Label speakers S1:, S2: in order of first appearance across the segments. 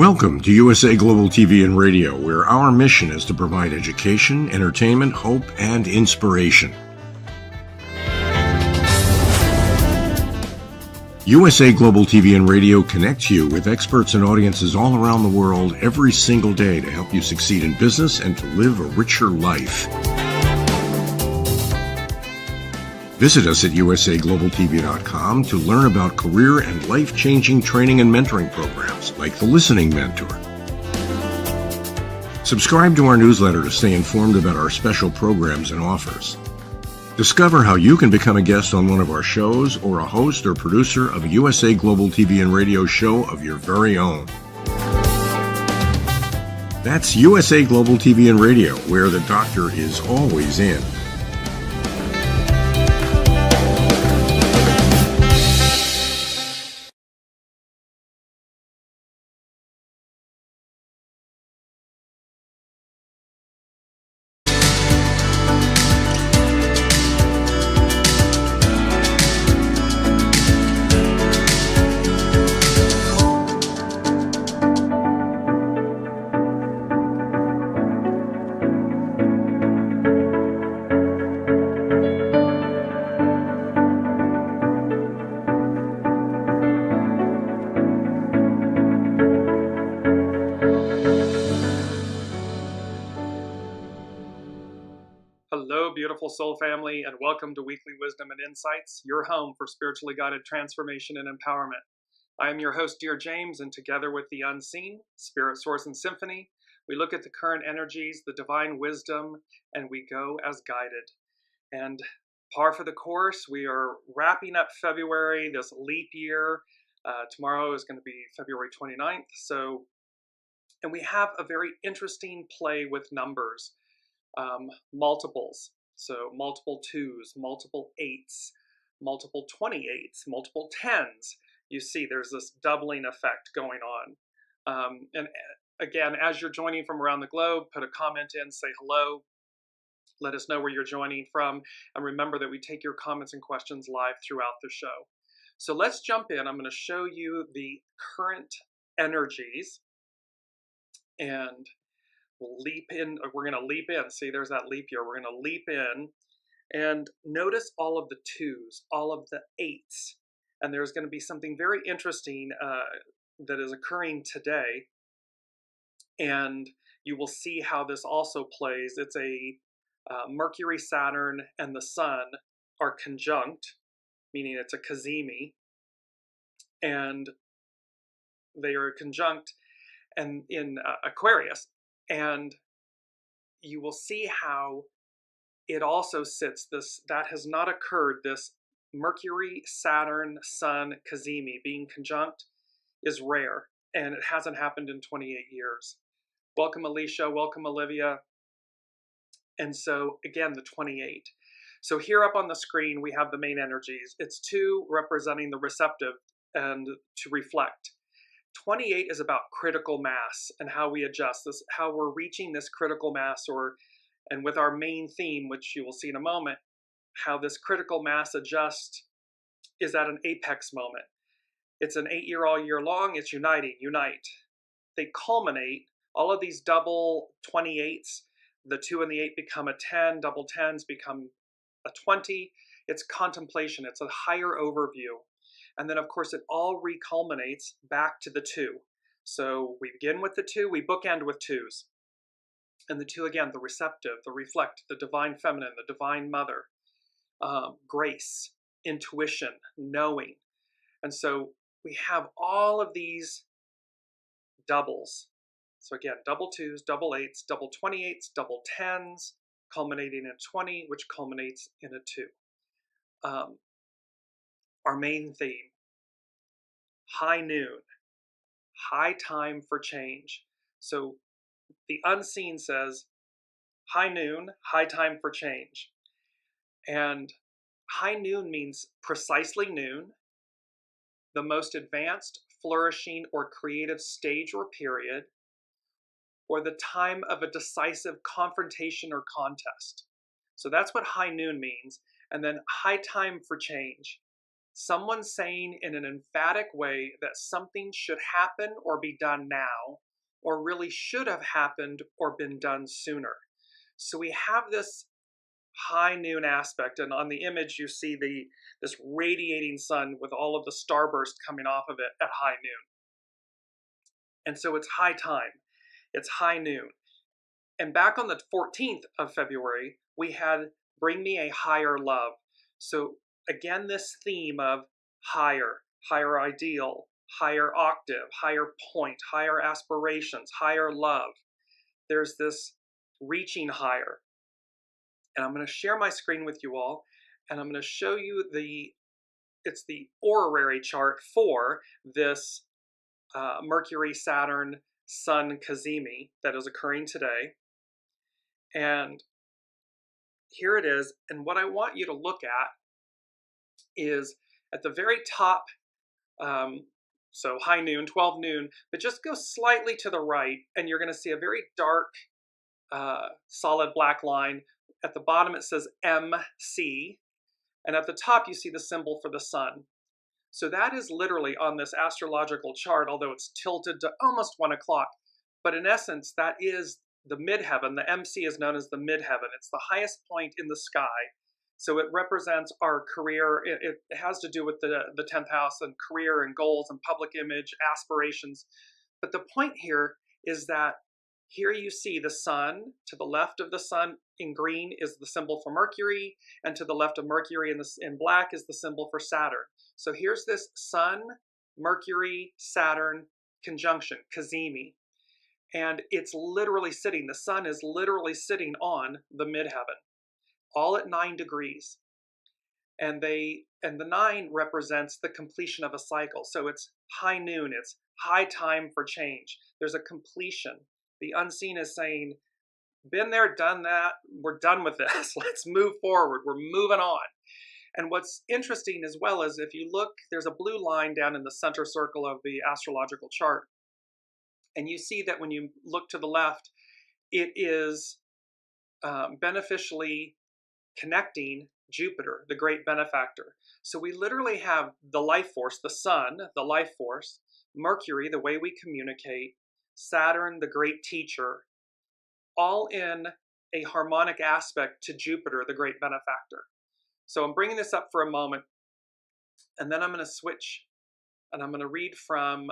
S1: Welcome to USA Global TV and Radio, where our mission is to provide education, entertainment, hope, and inspiration. USA Global TV and Radio connects you with experts and audiences all around the world every single day to help you succeed in business and to live a richer life. Visit us at usaglobaltv.com to learn about career and life-changing training and mentoring programs like the Listening Mentor. Subscribe to our newsletter to stay informed about our special programs and offers. Discover how you can become a guest on one of our shows or a host or producer of a USA Global TV and Radio show of your very own. That's USA Global TV and Radio, where the doctor is always in.
S2: Hello, beautiful soul family, and welcome to Weekly Wisdom and Insights, your home for spiritually guided transformation and empowerment. I am your host, Dearjames, and together with the unseen, Spirit, Source, and Symphony, we look at the current energies, the divine wisdom, and we go as guided. And par for the course, we are wrapping up February, this leap year. Tomorrow is going to be February 29th. And we have a very interesting play with numbers. Multiples, so multiple 2s, multiple 8s, multiple 28s, multiple 10s. You see there's this doubling effect going on. And again, as you're joining from around the globe, put a comment in, say hello, let us know where you're joining from, and remember that we take your comments and questions live throughout the show. So let's jump in. I'm going to show you the current energies, and we're going to leap in. See, there's that leap year. We're going to leap in and notice all of the 2s, all of the 8s. And there's going to be something very interesting that is occurring today. And you will see how this also plays. It's a Mercury, Saturn, and the Sun are conjunct, meaning it's a CAZIMIS. And they are conjunct and in Aquarius. And you will see how it also sits, that has not occurred, this Mercury, Saturn, Sun, CAZIMIS being conjunct is rare, and it hasn't happened in 28 years. Welcome, Alicia. Welcome, Olivia. And so, again, the 28. So here up on the screen, we have the main energies. It's 2 representing the receptive and to reflect. 28 is about critical mass and how we adjust this, how we're reaching this critical mass, and with our main theme, which you will see in a moment, how this critical mass adjust is at an apex moment. It's an 8-year all year long. It's unite. They culminate. All of these double 28s, the 2 and the 8 become a 10, double 10s become a 20. It's contemplation. It's a higher overview. And then, of course, it all reculminates back to the 2. So we begin with the 2, we bookend with 2s. And the 2, again, the receptive, the reflect, the divine feminine, the divine mother, grace, intuition, knowing. And so we have all of these doubles. So again, double 2s, double 8s, double 28s, double 10s, culminating in 20, which culminates in a 2. Our main theme, high noon, high time for change. So the unseen says, high noon, high time for change. And high noon means precisely noon, the most advanced, flourishing, or creative stage or period, or the time of a decisive confrontation or contest. So that's what high noon means. And then high time for change. Someone saying in an emphatic way that something should happen or be done now, or really should have happened or been done sooner. So we have this high noon aspect, and on the image you see this radiating sun with all of the starburst coming off of it at high noon. And so it's high time, it's high noon. And back on the 14th of February, we had Bring Me a Higher Love. So again, this theme of higher, higher ideal, higher octave, higher point, higher aspirations, higher love. There's this reaching higher. And I'm going to share my screen with you all, and I'm going to show you it's the horary chart for this Mercury, Saturn, Sun, CAZIMI that is occurring today. And here it is. And what I want you to look at is at the very top, so high noon, 12 noon, but just go slightly to the right, and you're going to see a very dark, solid black line. At the bottom it says MC, and at the top you see the symbol for the sun. So that is literally on this astrological chart, although it's tilted to almost 1 o'clock. But in essence, that is the midheaven. The MC is known as the midheaven. It's the highest point in the sky. So it represents our career. It has to do with the 10th house and career and goals and public image, aspirations. But the point here is that here you see the sun. To the left of the sun in green is the symbol for Mercury, and to the left of Mercury in black is the symbol for Saturn. So here's this Sun, Mercury, Saturn conjunction, CAZIMI. And it's literally sitting, the sun is literally sitting on the midheaven, all at 9 degrees. And the 9 represents the completion of a cycle. So it's high noon, it's high time for change. There's a completion. The unseen is saying, been there, done that, we're done with this. Let's move forward, we're moving on. And what's interesting as well is if you look, there's a blue line down in the center circle of the astrological chart. And you see that when you look to the left, it is beneficially connecting Jupiter, the great benefactor. So we literally have the life force, the sun, the life force, Mercury, the way we communicate, Saturn, the great teacher, all in a harmonic aspect to Jupiter, the great benefactor. So I'm bringing this up for a moment, and then I'm going to switch, and I'm going to read from,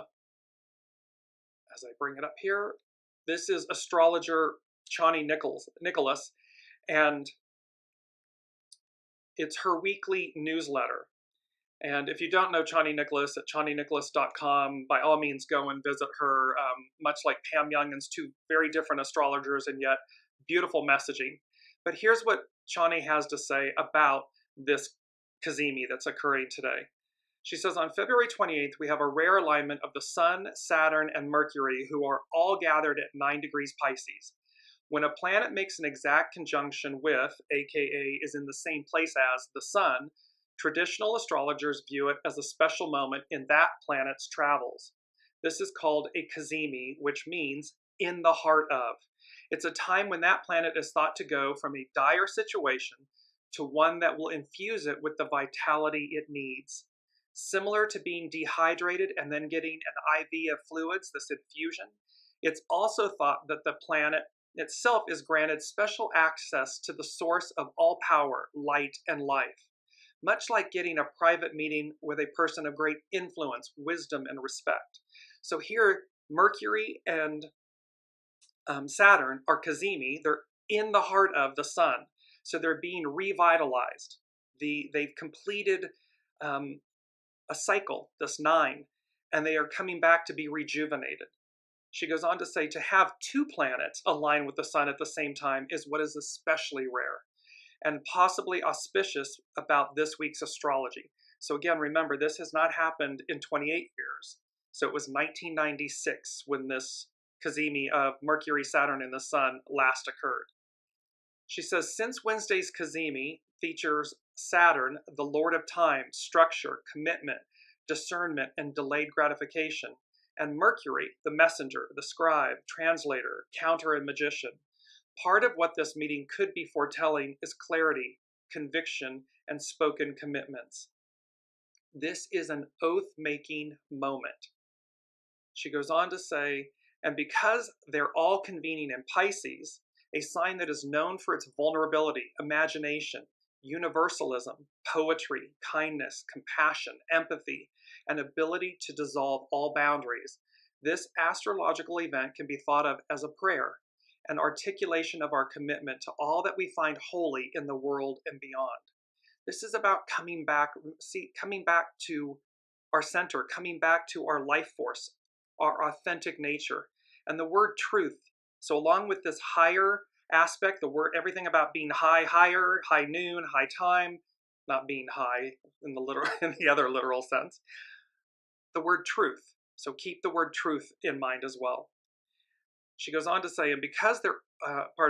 S2: as I bring it up here, this is astrologer Chani Nicholas, and it's her weekly newsletter. And if you don't know Chani Nicholas at ChaniNicholas.com, by all means go and visit her. Much like Pam Youngin's, two very different astrologers and yet beautiful messaging. But here's what Chani has to say about this CAZIMI that's occurring today. She says, on February 28th, we have a rare alignment of the Sun, Saturn, and Mercury, who are all gathered at 9 degrees Pisces. When a planet makes an exact conjunction with, aka is in the same place as, the Sun, traditional astrologers view it as a special moment in that planet's travels. This is called a CAZIMI, which means in the heart of. It's a time when that planet is thought to go from a dire situation to one that will infuse it with the vitality it needs. Similar to being dehydrated and then getting an IV of fluids, this infusion, it's also thought that the planet itself is granted special access to the source of all power, light, and life. Much like getting a private meeting with a person of great influence, wisdom, and respect. So here, Mercury and Saturn are CAZIMI. They're in the heart of the sun. So they're being revitalized. They've completed a cycle, this 9, and they are coming back to be rejuvenated. She goes on to say to have 2 planets align with the sun at the same time is what is especially rare and possibly auspicious about this week's astrology. So again, remember, this has not happened in 28 years. So it was 1996 when this CAZIMI of Mercury, Saturn, and the Sun last occurred. She says, since Wednesday's CAZIMI features Saturn, the Lord of Time, structure, commitment, discernment, and delayed gratification, and Mercury, the messenger, the scribe, translator, counter, and magician, part of what this meeting could be foretelling is clarity, conviction, and spoken commitments. This is an oath-making moment. She goes on to say, and because they're all convening in Pisces, a sign that is known for its vulnerability, imagination, universalism, poetry, kindness, compassion, empathy, and ability to dissolve all boundaries, this astrological event can be thought of as a prayer, an articulation of our commitment to all that we find holy in the world and beyond. This is about coming back to our center, coming back to our life force, our authentic nature. And the word truth, so along with this higher aspect, the word, everything about being high, higher, high noon, high time, not being high in the literal, in the other literal sense, the word truth. So keep the word truth in mind as well. She goes on to say, and because they're,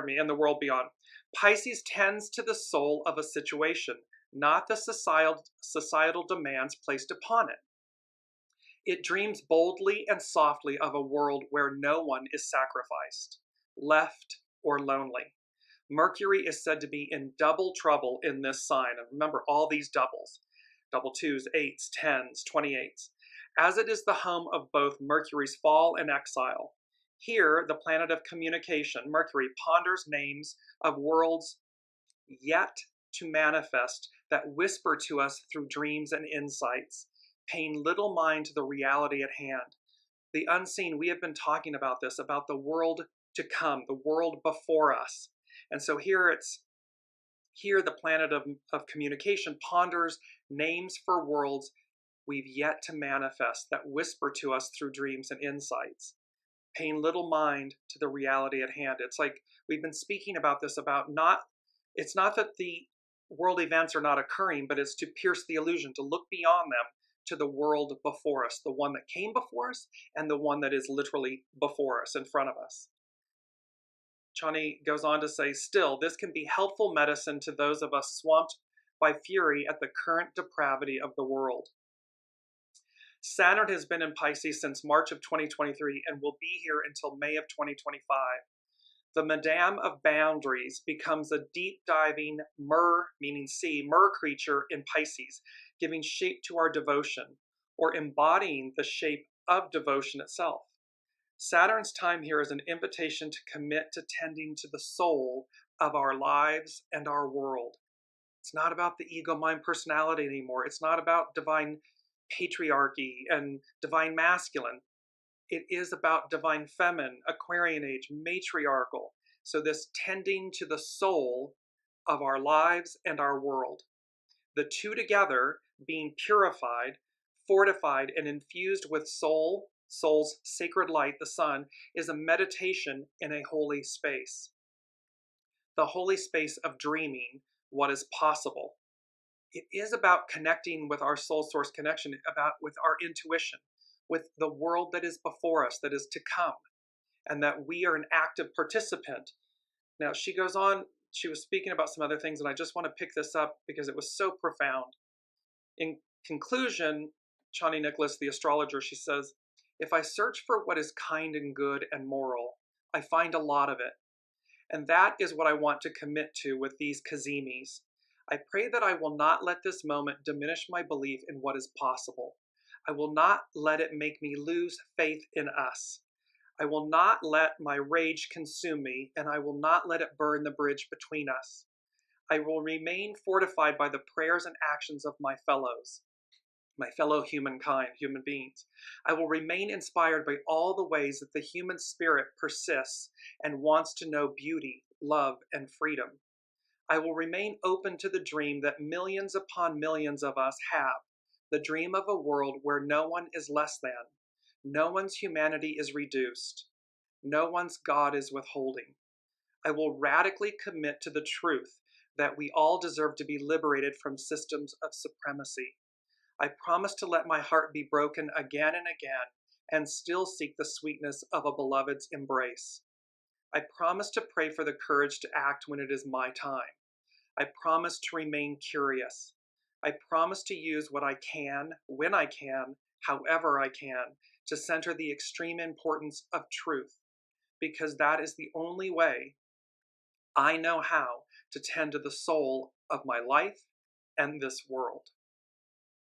S2: in the world beyond, Pisces tends to the soul of a situation, not the societal demands placed upon it. It dreams boldly and softly of a world where no one is sacrificed, left, or lonely. Mercury is said to be in double trouble in this sign. And remember all these doubles, double twos, eights, tens, 28s, as it is the home of both Mercury's fall and exile. Here, the planet of communication, Mercury, ponders names of worlds yet to manifest that whisper to us through dreams and insights, paying little mind to the reality at hand. The unseen, we have been talking about this, about the world to come, the world before us. And so here the planet of communication ponders names for worlds we've yet to manifest that whisper to us through dreams and insights, paying little mind to the reality at hand. It's like we've been speaking about this, it's not that the world events are not occurring, but it's to pierce the illusion, to look beyond them to the world before us, the one that came before us and the one that is literally before us, in front of us. Chani goes on to say, still, this can be helpful medicine to those of us swamped by fury at the current depravity of the world. Saturn has been in Pisces since March of 2023 and will be here until May of 2025. The Madame of Boundaries becomes a deep-diving meaning sea, mer creature in Pisces, giving shape to our devotion, or embodying the shape of devotion itself. Saturn's time here is an invitation to commit to tending to the soul of our lives and our world. It's not about the ego, mind, personality anymore. It's not about divine patriarchy and divine masculine. It is about divine feminine, Aquarian age, matriarchal. So this tending to the soul of our lives and our world. The two together being purified, fortified, and infused with soul's sacred light, the sun, is a meditation in a holy space. The holy space of dreaming what is possible. It is about connecting with our soul source connection, with our intuition, with the world that is before us, that is to come, and that we are an active participant. Now, she goes on, she was speaking about some other things, and I just want to pick this up because it was so profound. In conclusion, Chani Nicholas, the astrologer, she says, if I search for what is kind and good and moral, I find a lot of it. And that is what I want to commit to with these CAZIMIS. I pray that I will not let this moment diminish my belief in what is possible. I will not let it make me lose faith in us. I will not let my rage consume me, and I will not let it burn the bridge between us. I will remain fortified by the prayers and actions of my fellows, my fellow humankind, human beings. I will remain inspired by all the ways that the human spirit persists and wants to know beauty, love, and freedom. I will remain open to the dream that millions upon millions of us have, the dream of a world where no one is less than, no one's humanity is reduced, no one's God is withholding. I will radically commit to the truth that we all deserve to be liberated from systems of supremacy. I promise to let my heart be broken again and again and still seek the sweetness of a beloved's embrace. I promise to pray for the courage to act when it is my time. I promise to remain curious. I promise to use what I can, when I can, however I can, to center the extreme importance of truth, because that is the only way I know how to tend to the soul of my life and this world.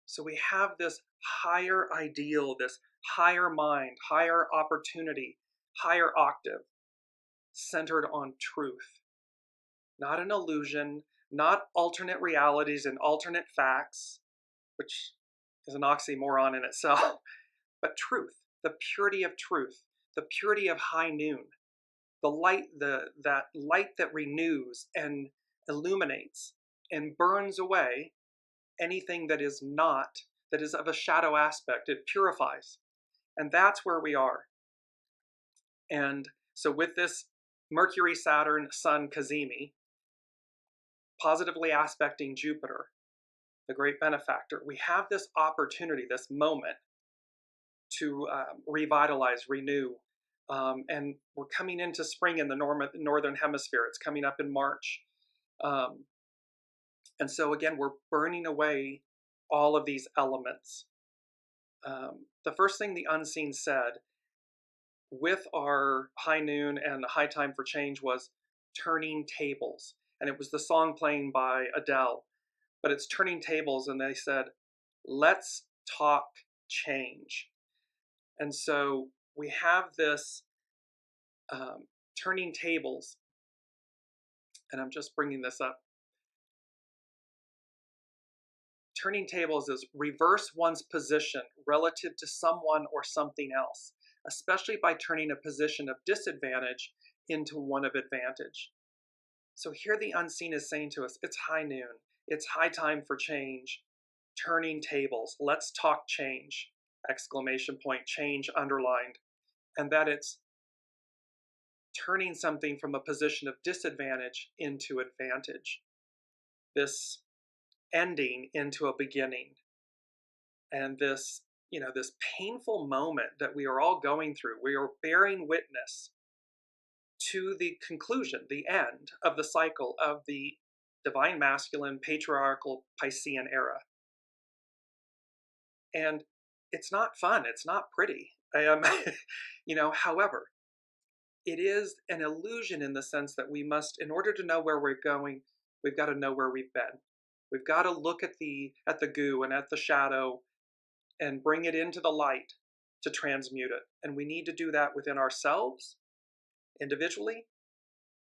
S2: So we have this higher ideal, this higher mind, higher opportunity, higher octave centered on truth, not an illusion, not alternate realities and alternate facts, which is an oxymoron in itself, but truth, the purity of truth, the purity of high noon, the light, that light that renews and illuminates and burns away anything that is not, that is of a shadow aspect. It purifies. And that's where we are. And so with this Mercury, Saturn, Sun, CAZIMI, positively aspecting Jupiter, the great benefactor, we have this opportunity, this moment to revitalize, renew. And we're coming into spring in the northern hemisphere. It's coming up in March. And so again, we're burning away all of these elements. The first thing the unseen said with our high noon and the high time for change was turning tables. And it was the song playing by Adele, but it's turning tables. And they said, let's talk change. And so we have this turning tables, and I'm just bringing this up. Turning tables is reverse one's position relative to someone or something else, especially by turning a position of disadvantage into one of advantage. So here the unseen is saying to us, it's high noon, it's high time for change, turning tables, let's talk change, exclamation point, change underlined, and that it's turning something from a position of disadvantage into advantage. This ending into a beginning. And this, this painful moment that we are all going through, we are bearing witness to the conclusion, the end of the cycle of the divine masculine, patriarchal Piscean era. And it's not fun, it's not pretty. However, it is an illusion in the sense that we must, in order to know where we're going, we've got to know where we've been. We've got to look at the goo and at the shadow and bring it into the light to transmute it. And we need to do that within ourselves, individually,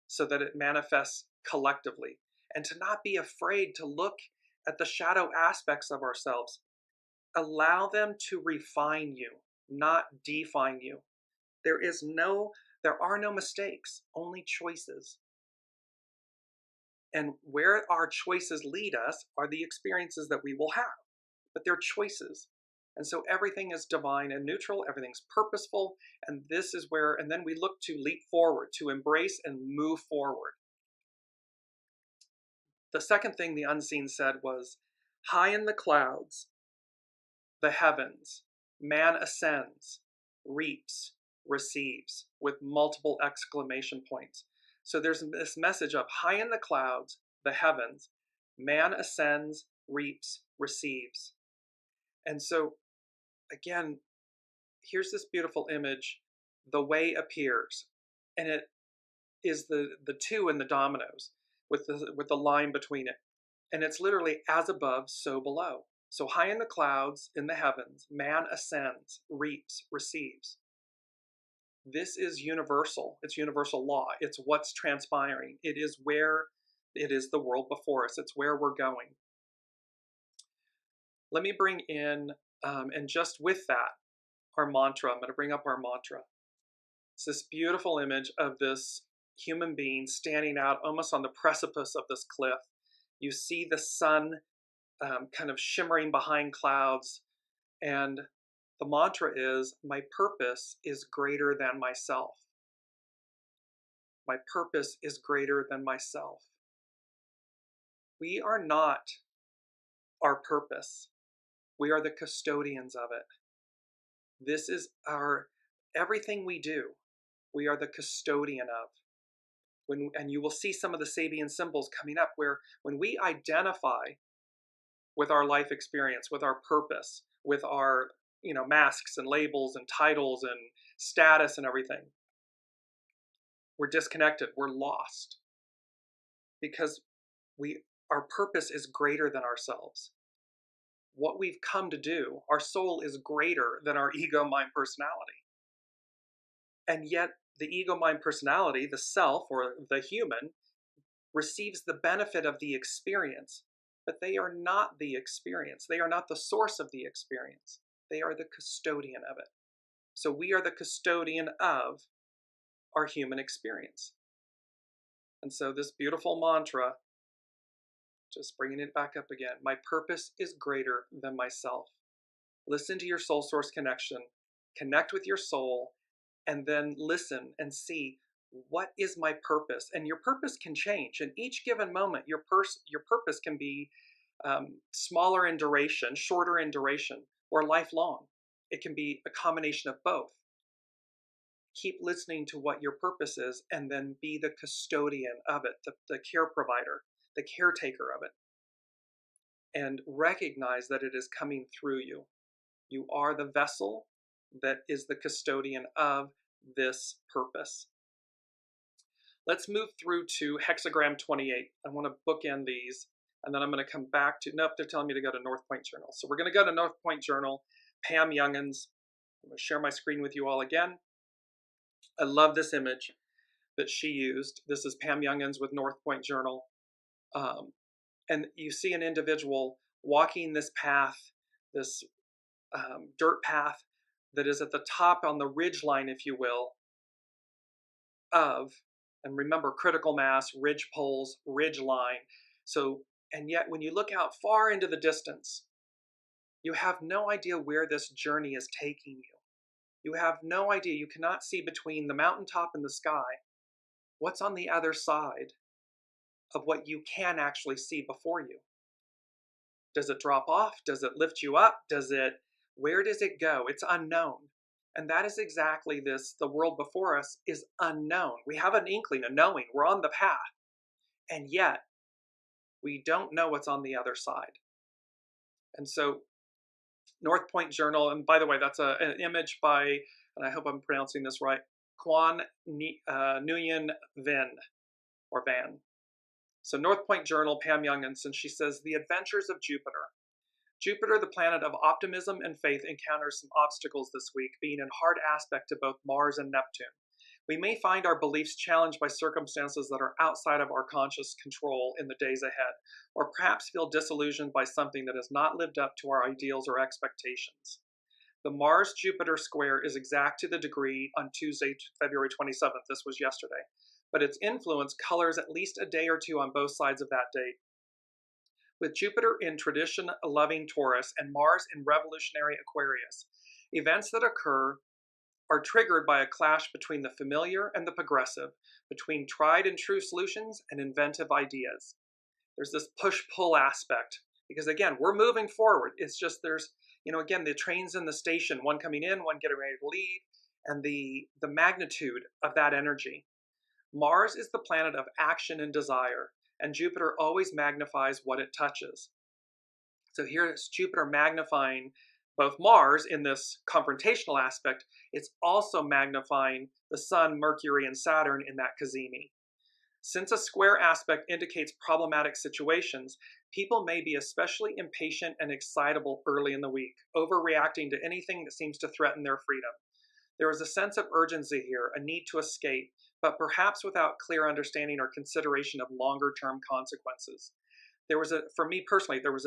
S2: so that it manifests collectively. And to not be afraid to look at the shadow aspects of ourselves. Allow them to refine you, not define you. There are no mistakes, only choices. And where our choices lead us are the experiences that we will have. But they're choices. And so everything is divine and neutral, everything's purposeful, and this is where, and then we look to leap forward, to embrace and move forward. The second thing the unseen said was, high in the clouds, the heavens, man ascends, reaps, receives, with multiple exclamation points. So there's this message of high in the clouds, the heavens, man ascends, reaps, receives. And so, again, here's this beautiful image. The way appears, and it is the two in the dominoes with the line between it. And it's literally as above, so below. So high in the clouds, in the heavens, man ascends, reaps, receives. This is universal. It's universal law. It's what's transpiring. It is the world before us. It's where we're going. Let me bring in, and just with that, our mantra. I'm going to bring up our mantra. It's this beautiful image of this human being standing out almost on the precipice of this cliff. You see the sun kind of shimmering behind clouds, and the mantra is, my purpose is greater than myself. My purpose is greater than myself. We are not our purpose. We are the custodians of it. This is everything we do, we are the custodian of. And you will see some of the Sabian symbols coming up where when we identify with our life experience, with our purpose, with our masks and labels and titles and status and everything, we're disconnected, we're lost. Because our purpose is greater than ourselves. what we've come to do. Our soul is greater than our ego, mind, personality. And yet the ego, mind, personality, the self or the human, receives the benefit of the experience, but they are not the experience. They are not the source of the experience. They are the custodian of it. So we are the custodian of our human experience. And so this beautiful mantra, just bringing it back up again, my purpose is greater than myself. Listen to your soul source connection, connect with your soul, and then listen and see, what is my purpose? And your purpose can change. In each given moment, your purpose can be smaller in duration, shorter in duration, or lifelong. It can be a combination of both. Keep listening to what your purpose is, and then be the custodian of it, the care provider, the caretaker of it. And recognize that it is coming through you. You are the vessel that is the custodian of this purpose. Let's move through to hexagram 28. I want to bookend these, and then I'm going to come back to, nope, they're telling me to go to North Point Journal. So we're going to go to North Point Journal, Pam Youngins. I'm going to share my screen with you all again. I love this image that she used. This is Pam Youngins with North Point Journal. And you see an individual walking this path, this dirt path that is at the top on the ridge line, if you will, of, and remember, critical mass, ridge poles, ridge line. So, and yet when you look out far into the distance, you have no idea where this journey is taking you. You have no idea. You cannot see between the mountaintop and the sky what's on the other side of what you can actually see before you. Does it drop off? Does it lift you up? Where does it go? It's unknown. And that is exactly this. The world before us is unknown. We have an inkling, a knowing. We're on the path. And yet, we don't know what's on the other side. And so, North Point Journal, and by the way, that's an image by, and I hope I'm pronouncing this right, Quan Nguyen Van. So North Point Journal, Pam Youngins, and she says, the adventures of Jupiter. Jupiter, the planet of optimism and faith, encounters some obstacles this week, being in hard aspect to both Mars and Neptune. We may find our beliefs challenged by circumstances that are outside of our conscious control in the days ahead, or perhaps feel disillusioned by something that has not lived up to our ideals or expectations. The Mars-Jupiter square is exact to the degree on Tuesday, February 27th. This was yesterday. But its influence colors at least a day or two on both sides of that date. With Jupiter in tradition-loving Taurus and Mars in revolutionary Aquarius, events that occur are triggered by a clash between the familiar and the progressive, between tried and true solutions and inventive ideas. There's this push-pull aspect, because again, we're moving forward. It's just there's, again, the trains in the station, one coming in, one getting ready to leave, and the magnitude of that energy. Mars is the planet of action and desire, and Jupiter always magnifies what it touches. So here is Jupiter magnifying both Mars in this confrontational aspect. It's also magnifying the Sun, Mercury, and Saturn in that CAZIMIS. Since a square aspect indicates problematic situations, people may be especially impatient and excitable early in the week, overreacting to anything that seems to threaten their freedom. There is a sense of urgency here, a need to escape, but perhaps without clear understanding or consideration of longer-term consequences. For me personally, there was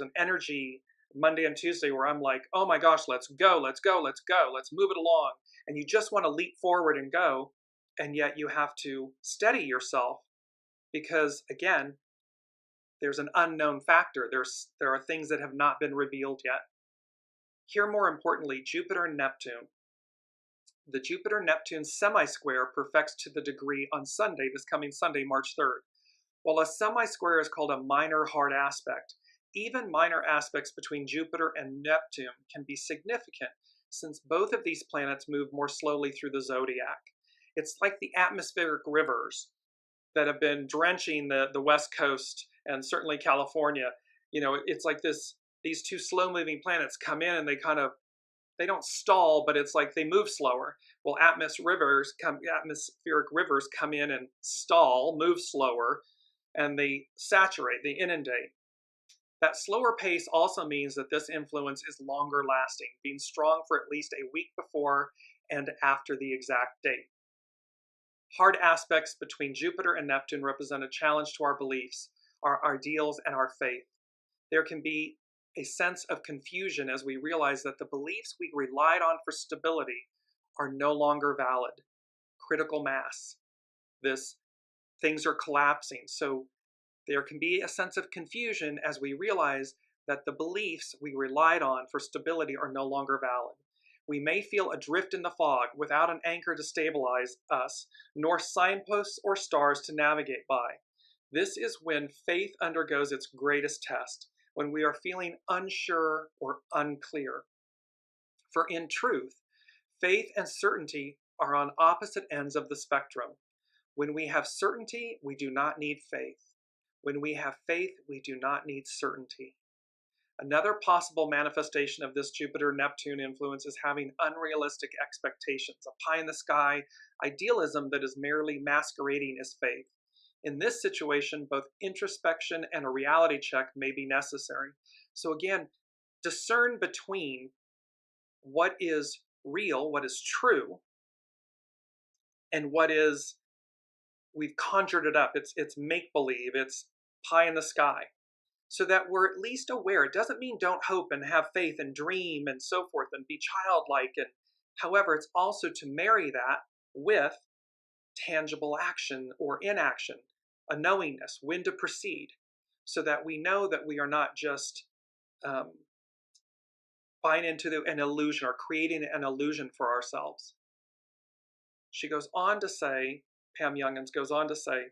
S2: an energy Monday and Tuesday where I'm like, oh my gosh, let's go, let's move it along. And you just want to leap forward and go, and yet you have to steady yourself because, again, there's an unknown factor. There are things that have not been revealed yet. Here, more importantly, Jupiter and Neptune. The Jupiter-Neptune semi-square perfects to the degree on Sunday, this coming Sunday, March 3rd. While a semi-square is called a minor hard aspect, even minor aspects between Jupiter and Neptune can be significant since both of these planets move more slowly through the zodiac. It's like the atmospheric rivers that have been drenching the West Coast and certainly California. It's like these two slow-moving planets come in and they don't stall, but it's like they move slower. Well, atmospheric rivers come in and stall, move slower, and they saturate, they inundate. That slower pace also means that this influence is longer lasting, being strong for at least a week before and after the exact date. Hard aspects between Jupiter and Neptune represent a challenge to our beliefs, our ideals, and our faith. There can be a sense of confusion as we realize that the beliefs we relied on for stability are no longer valid. Critical mass. Things are collapsing. So there can be a sense of confusion as we realize that the beliefs we relied on for stability are no longer valid. We may feel adrift in the fog without an anchor to stabilize us, nor signposts or stars to navigate by. This is when faith undergoes its greatest test, when we are feeling unsure or unclear. For in truth, faith and certainty are on opposite ends of the spectrum. When we have certainty, we do not need faith. When we have faith, we do not need certainty. Another possible manifestation of this Jupiter-Neptune influence is having unrealistic expectations, a pie-in-the-sky idealism that is merely masquerading as faith. In this situation, both introspection and a reality check may be necessary. So again, discern between what is real, what is true, and what is, we've conjured it up. It's make-believe, it's pie in the sky. So that we're at least aware. It doesn't mean don't hope and have faith and dream and so forth and be childlike. And however, it's also to marry that with tangible action or inaction, a knowingness, when to proceed, so that we know that we are not just buying into an illusion or creating an illusion for ourselves. She goes on to say, Pam Youngins goes on to say,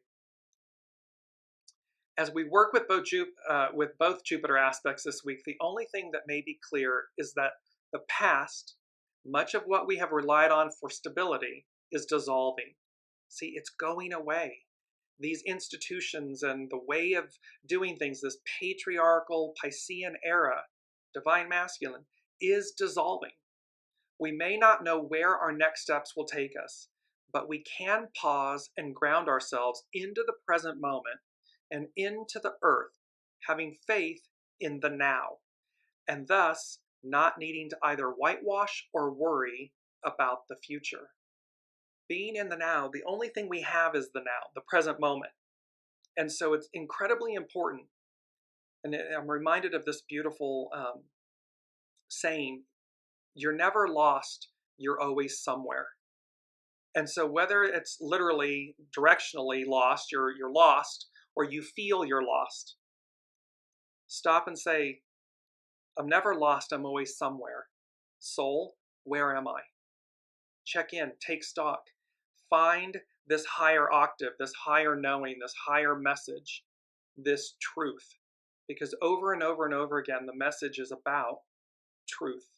S2: as we work with both Jupiter aspects this week, the only thing that may be clear is that the past, much of what we have relied on for stability, is dissolving. See, it's going away. These institutions and the way of doing things, this patriarchal Piscean era, divine masculine, is dissolving. We may not know where our next steps will take us, but we can pause and ground ourselves into the present moment and into the earth, having faith in the now, and thus not needing to either whitewash or worry about the future. Being in the now, the only thing we have is the now, the present moment. And so it's incredibly important. And I'm reminded of this beautiful saying, you're never lost, you're always somewhere. And so whether it's literally directionally lost, you're lost, or you feel you're lost, stop and say, I'm never lost, I'm always somewhere. Soul, where am I? Check in, take stock, find this higher octave, this higher knowing, this higher message, this truth. Because over and over and over again, the message is about truth,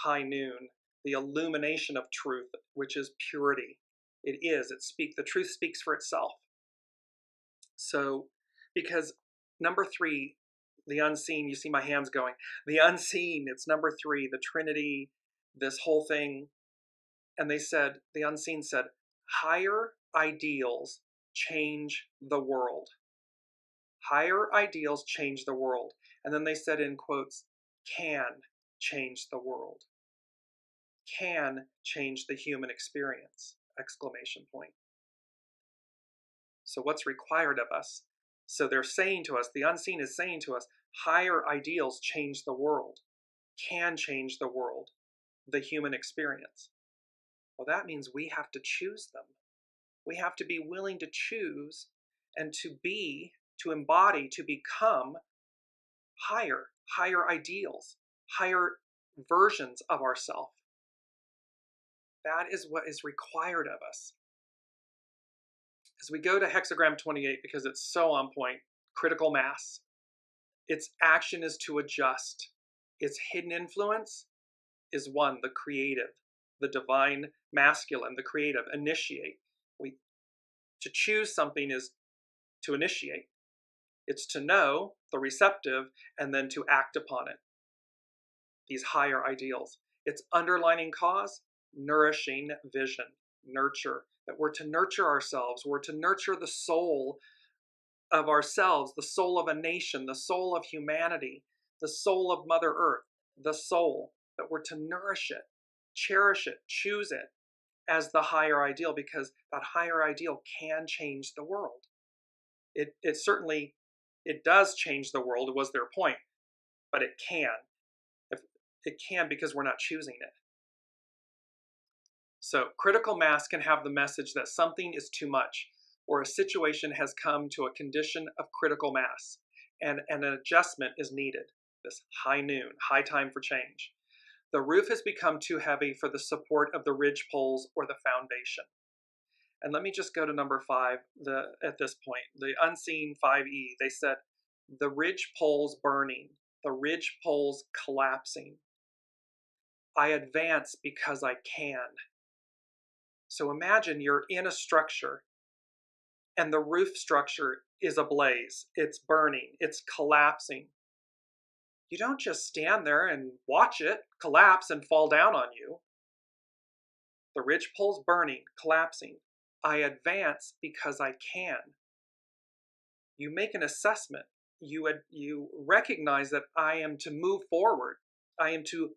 S2: high noon, the illumination of truth, which is purity. It is, the truth speaks for itself. So, because number 3, the unseen, you see my hands going, the unseen, it's number 3, the Trinity, this whole thing. And they said, the unseen said, higher ideals change the world. Higher ideals change the world. And then they said in quotes, can change the world. Can change the human experience, exclamation point. So what's required of us? So they're saying to us, the unseen is saying to us, higher ideals change the world, can change the world, the human experience. Well, that means we have to choose them. We have to be willing to choose and to embody, to become higher ideals, higher versions of ourselves. That is what is required of us. As we go to hexagram 28, because it's so on point, critical mass, its action is to adjust. Its hidden influence is one, the creative, the divine masculine, the creative, initiate. To choose something is to initiate. It's to know, the receptive, and then to act upon it. These higher ideals. Its underlining cause, nourishing vision, nurture. That we're to nurture ourselves. We're to nurture the soul of ourselves, the soul of a nation, the soul of humanity, the soul of Mother Earth, the soul, that we're to nourish it, cherish it, choose it as the higher ideal, because that higher ideal can change the world. It certainly, it does change the world, was their point, but it can. It can because we're not choosing it. So critical mass can have the message that something is too much, or a situation has come to a condition of critical mass, and an adjustment is needed. This high noon, high time for change. The roof has become too heavy for the support of the ridge poles or the foundation. And let me just go to number 5 at this point. The unseen 5E, they said, the ridge poles burning, the ridge poles collapsing. I advance because I can. So imagine you're in a structure and the roof structure is ablaze. It's burning. It's collapsing. You don't just stand there and watch it collapse and fall down on you. The ridge pole's burning, collapsing. I advance because I can. You make an assessment. You recognize that I am to move forward. I am to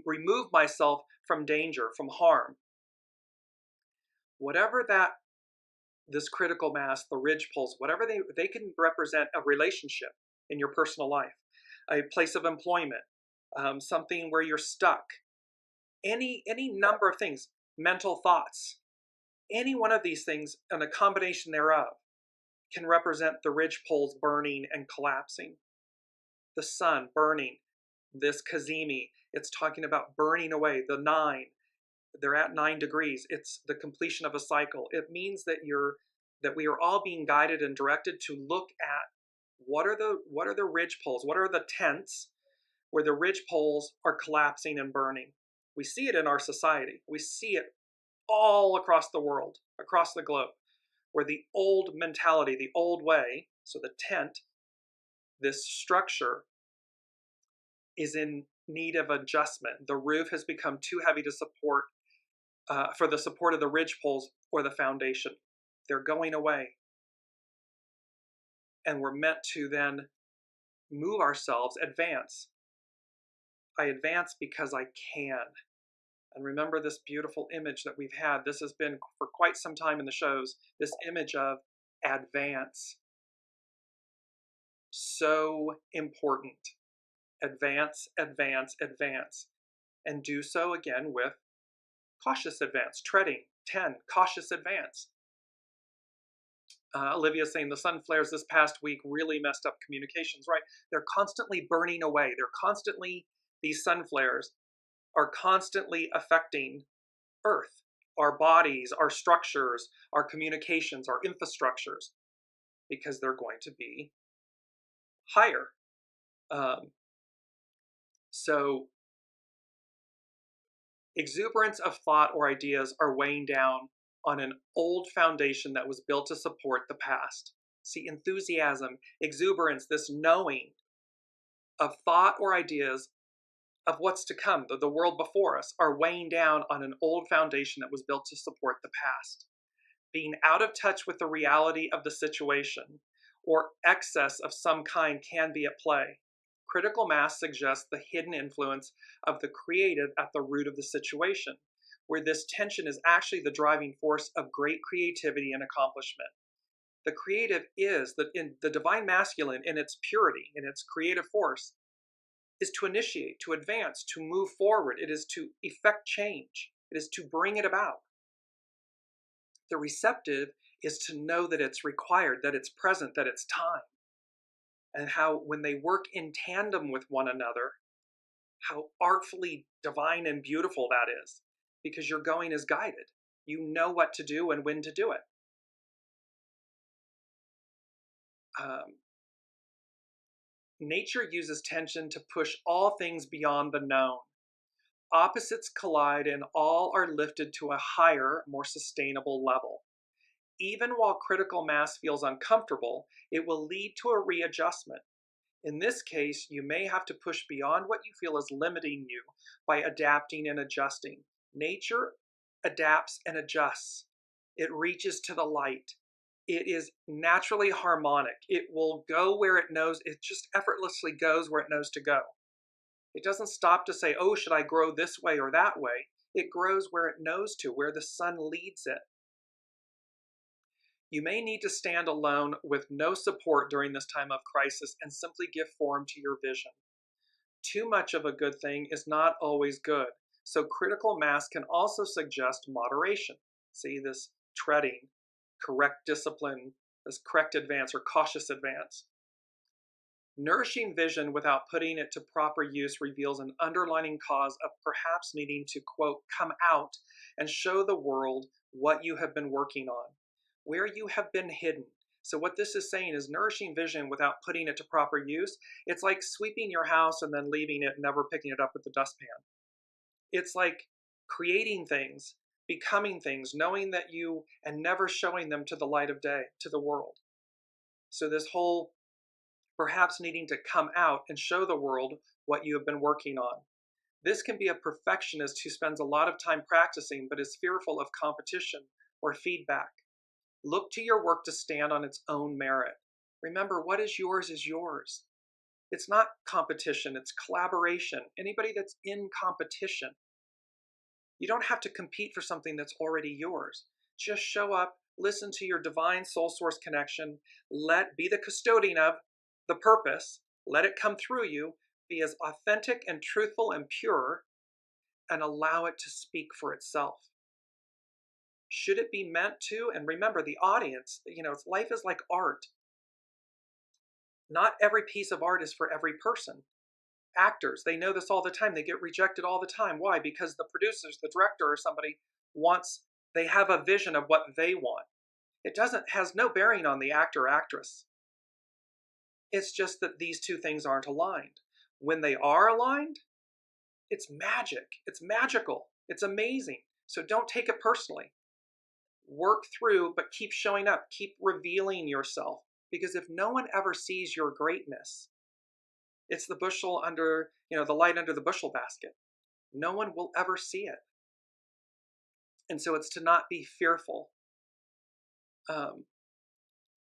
S2: remove myself from danger, from harm. Whatever this critical mass, the ridge poles, whatever they can represent a relationship in your personal life, a place of employment, something where you're stuck, any number of things, mental thoughts, any one of these things and a combination thereof can represent the ridge poles burning and collapsing. The sun burning, this CAZIMIS, it's talking about burning away, the 9, they're at 9 degrees. It's the completion of a cycle. It means that we are all being guided and directed to look at what are the ridge poles, what are the tents where the ridge poles are collapsing and burning. We see it in our society. We see it all across the world, across the globe, where the old mentality, the old way, so the tent, this structure, is in need of adjustment. The roof has become too heavy to support for the support of the ridge poles or the foundation. They're going away. And we're meant to then move ourselves, advance. I advance because I can. And remember this beautiful image that we've had. This has been for quite some time in the shows, this image of advance. So important. Advance, advance, advance. And do so again with cautious advance, treading, 10, cautious advance. Olivia's saying the sun flares this past week really messed up communications, right? They're constantly burning away. These sun flares are constantly affecting Earth, our bodies, our structures, our communications, our infrastructures, because they're going to be higher. So exuberance of thought or ideas are weighing down on an old foundation that was built to support the past. See, enthusiasm, exuberance, this knowing of thought or ideas of what's to come, the world before us, are weighing down on an old foundation that was built to support the past. Being out of touch with the reality of the situation or excess of some kind can be at play. Critical mass suggests the hidden influence of the creative at the root of the situation, where this tension is actually the driving force of great creativity and accomplishment. The creative is, in the divine masculine, in its purity, in its creative force, is to initiate, to advance, to move forward. It is to effect change. It is to bring it about. The receptive is to know that it's required, that it's present, that it's time. And how when they work in tandem with one another, how artfully divine and beautiful that is, because your going is guided. You know what to do and when to do it. Nature uses tension to push all things beyond the known. Opposites collide and all are lifted to a higher, more sustainable level. Even while critical mass feels uncomfortable, it will lead to a readjustment. In this case, you may have to push beyond what you feel is limiting you by adapting and adjusting. Nature adapts and adjusts. It reaches to the light. It is naturally harmonic. It will go where it knows. It just effortlessly goes where it knows to go. It doesn't stop to say, oh, should I grow this way or that way? It grows where it knows to, where the sun leads it. You may need to stand alone with no support during this time of crisis and simply give form to your vision. Too much of a good thing is not always good, so critical mass can also suggest moderation. See this treading, correct discipline, this correct advance or cautious advance. Nourishing vision without putting it to proper use reveals an underlying cause of perhaps needing to, quote, come out and show the world what you have been working on, where you have been hidden. So what this is saying is nourishing vision without putting it to proper use. It's like sweeping your house and then leaving it, never picking it up with the dustpan. It's like creating things, becoming things, knowing that you, and never showing them to the light of day, to the world. So this whole perhaps needing to come out and show the world what you have been working on. This can be a perfectionist who spends a lot of time practicing but is fearful of competition or feedback. Look to your work to stand on its own merit. Remember, what is yours is yours. It's not competition, it's collaboration. Anybody that's in competition, you don't have to compete for something that's already yours. Just show up, listen to your divine soul source connection, be the custodian of the purpose, let it come through you, be as authentic and truthful and pure, and allow it to speak for itself. Should it be meant to? And remember, the audience, life is like art. Not every piece of art is for every person. Actors, they know this all the time. They get rejected all the time. Why? Because the producers, the director or somebody they have a vision of what they want. It has no bearing on the actor or actress. It's just that these two things aren't aligned. When they are aligned, it's magic. It's magical. It's amazing. So don't take it personally. Work through, but keep showing up. Keep revealing yourself. Because if no one ever sees your greatness, it's the bushel under, the light under the bushel basket. No one will ever see it. And so it's to not be fearful.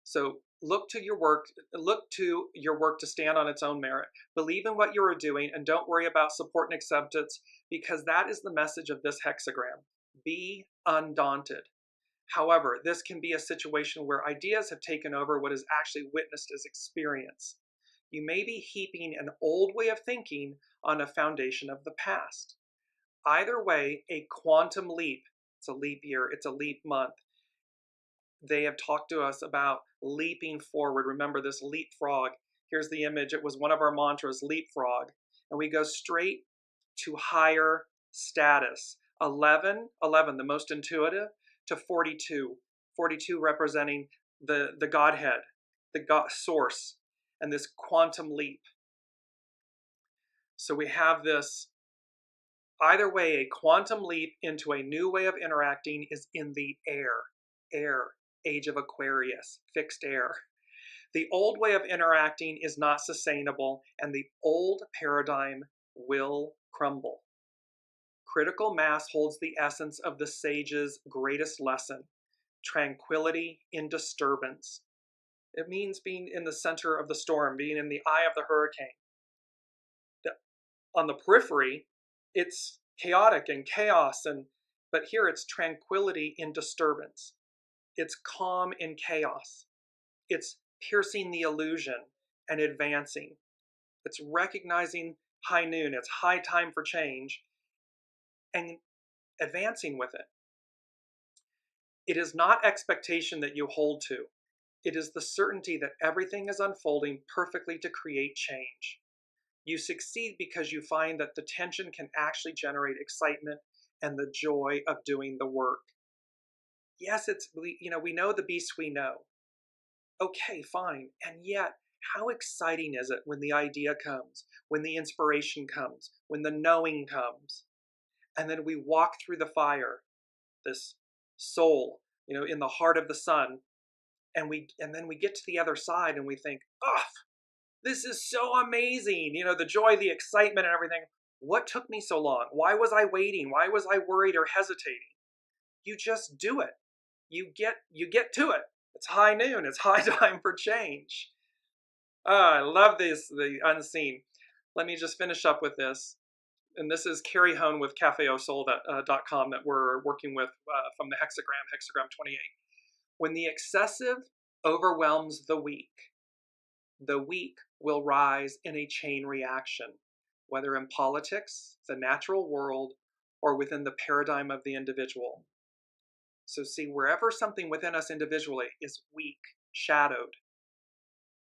S2: So look to your work to stand on its own merit. Believe in what you are doing and don't worry about support and acceptance, because that is the message of this hexagram. Be undaunted. However, this can be a situation where ideas have taken over what is actually witnessed as experience. You may be heaping an old way of thinking on a foundation of the past. Either way, a quantum leap, it's a leap year, it's a leap month. They have talked to us about leaping forward. Remember this leapfrog. Here's the image. It was one of our mantras, leapfrog. And we go straight to higher status. 11, the most intuitive, to 42. 42 representing the Godhead, the God source, and this quantum leap. So we have this, either way, a quantum leap into a new way of interacting is in the air, age of Aquarius, fixed air. The old way of interacting is not sustainable, and the old paradigm will crumble. Critical mass holds the essence of the sage's greatest lesson, tranquility in disturbance. It means being in the center of the storm, being in the eye of the hurricane. On the periphery, it's chaotic and chaos, but here it's tranquility in disturbance. It's calm in chaos. It's piercing the illusion and advancing. It's recognizing high noon. It's high time for change and advancing with it. It is not expectation that you hold to. It is the certainty that everything is unfolding perfectly to create change. You succeed because you find that the tension can actually generate excitement and the joy of doing the work. Yes, we know the beast we know. Okay, fine. And yet, how exciting is it when the idea comes, when the inspiration comes, when the knowing comes, and then we walk through the fire, this soul, in the heart of the sun, and then we get to the other side and we think, oh, this is so amazing. The joy, the excitement and everything. What took me so long? Why was I waiting? Why was I worried or hesitating? You just do it. You get to it. It's high noon. It's high time for change. I love this, the unseen. Let me just finish up with this. And this is Carrie Hone with CafeAuSoul.com that we're working with from the hexagram 28. When the excessive overwhelms the weak will rise in a chain reaction, whether in politics, the natural world, or within the paradigm of the individual. So see, wherever something within us individually is weak, shadowed,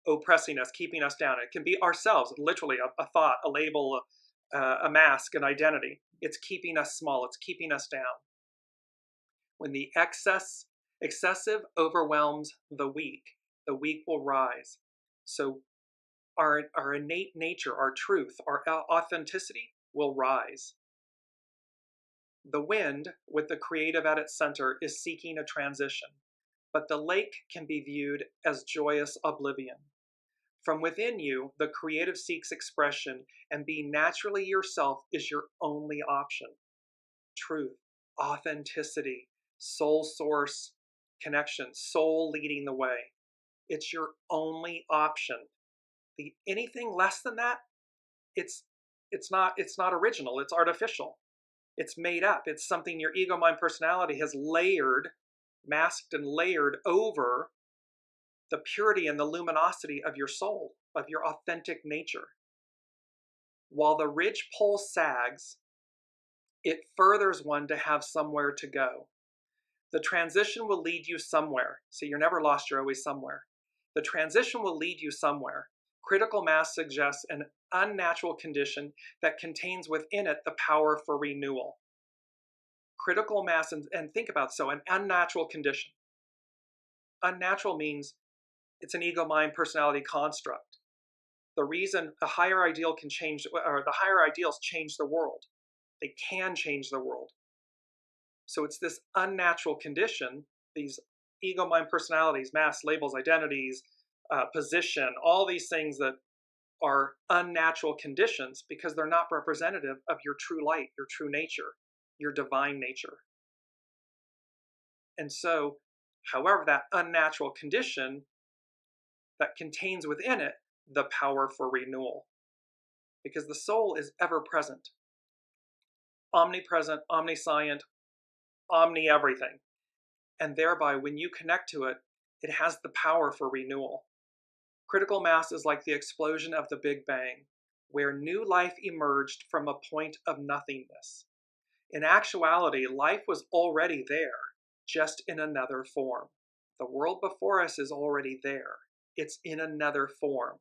S2: oppressing us, keeping us down, it can be ourselves, literally a thought, a label, a mask, an identity. It's keeping us small. It's keeping us down. When the excessive overwhelms the weak will rise. So our innate nature, our truth, our authenticity will rise. The wind, with the creative at its center, is seeking a transition, but the lake can be viewed as joyous oblivion. From within you, the creative seeks expression, and being naturally yourself is your only option. Truth, authenticity, soul source connection, soul leading the way. It's your only option. Anything less than that, it's not original, it's artificial. It's made up. It's something your ego, mind, personality has masked and layered over the purity and the luminosity of your soul, of your authentic nature. While the ridge pole sags, it furthers one to have somewhere to go. The transition will lead you somewhere. See, you're never lost, you're always somewhere. The transition will lead you somewhere. Critical mass suggests an unnatural condition that contains within it the power for renewal. Critical mass, and think about, so an unnatural condition. Unnatural means it's an ego, mind, personality construct. The reason a higher ideal can change, or the higher ideals change the world. They can change the world. So it's this unnatural condition, these ego, mind, personalities, mass, labels, identities, position, all these things that are unnatural conditions because they're not representative of your true light, your true nature, your divine nature. And so, however, that unnatural condition that contains within it the power for renewal, because the soul is ever present, omnipresent, omniscient, omni-everything. And thereby, when you connect to it, it has the power for renewal. Critical mass is like the explosion of the Big Bang, where new life emerged from a point of nothingness. In actuality, life was already there, just in another form. The world before us is already there. It's in another form.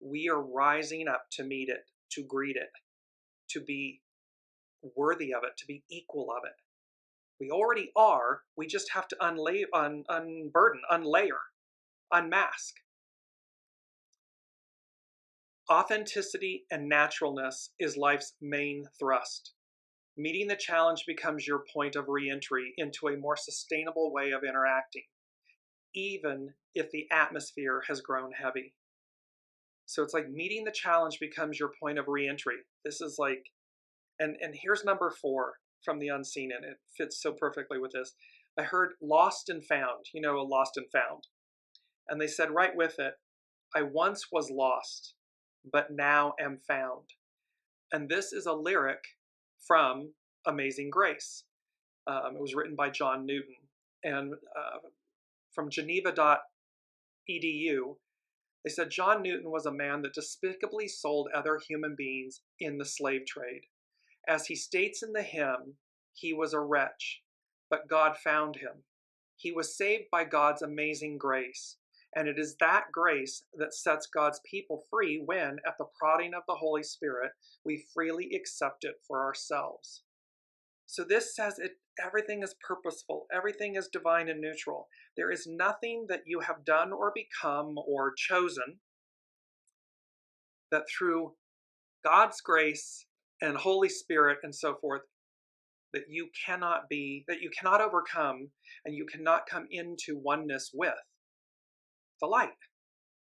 S2: We are rising up to meet it, to greet it, to be worthy of it, to be equal of it. We already are. We just have to unburden, unlayer, unmask. Authenticity and naturalness is life's main thrust. Meeting the challenge becomes your point of re-entry into a more sustainable way of interacting, even if the atmosphere has grown heavy. So it's like meeting the challenge becomes your point of re-entry. This is like, and here's number 4 from the unseen, and it fits so perfectly with this. I heard lost and found, lost and found. And they said right with it, I once was lost, but now am found. And this is a lyric from Amazing Grace. It was written by John Newton. And from Geneva.edu, they said John Newton was a man that despicably sold other human beings in the slave trade. As he states in the hymn, he was a wretch, but God found him. He was saved by God's amazing grace. And it is that grace that sets God's people free when, at the prodding of the Holy Spirit, we freely accept it for ourselves. So this says everything is purposeful. Everything is divine and neutral. There is nothing that you have done or become or chosen that through God's grace and Holy Spirit and so forth, that you cannot overcome, and you cannot come into oneness with the light,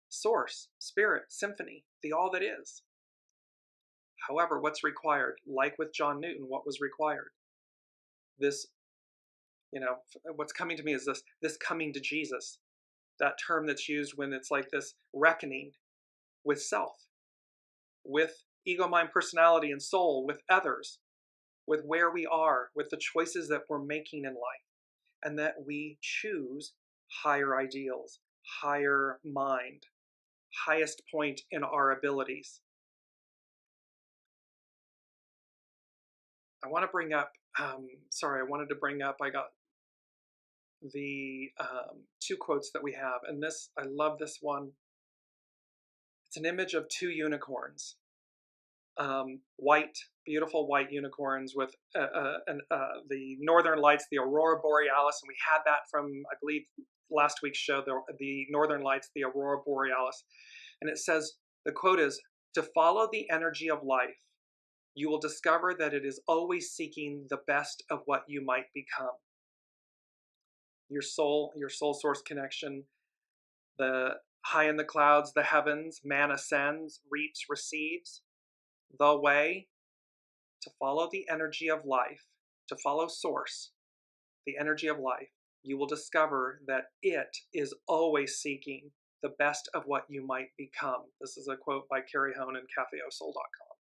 S2: source, spirit, symphony, the all that is. However, what's required, like with John Newton, what was required? This, what's coming to me is this coming to Jesus, that term that's used when it's like this reckoning with self, with ego, mind, personality, and soul, with others, with where we are, with the choices that we're making in life, and that we choose higher ideals, higher mind, highest point in our abilities. I want to bring up, I got the two quotes that we have, and this, I love this one. It's an image of two unicorns, white, beautiful white unicorns with the northern lights, the aurora borealis, and we had that from, I believe, last week's show, the northern lights, the aurora borealis. And it says, the quote is, "To follow the energy of life, you will discover that it is always seeking the best of what you might become." Your soul source connection, the high in the clouds, the heavens, man ascends, reaps, receives. The way to follow the energy of life, to follow source, the energy of life, you will discover that it is always seeking the best of what you might become. This is a quote by Carrie Hone and CafeOSoul.com.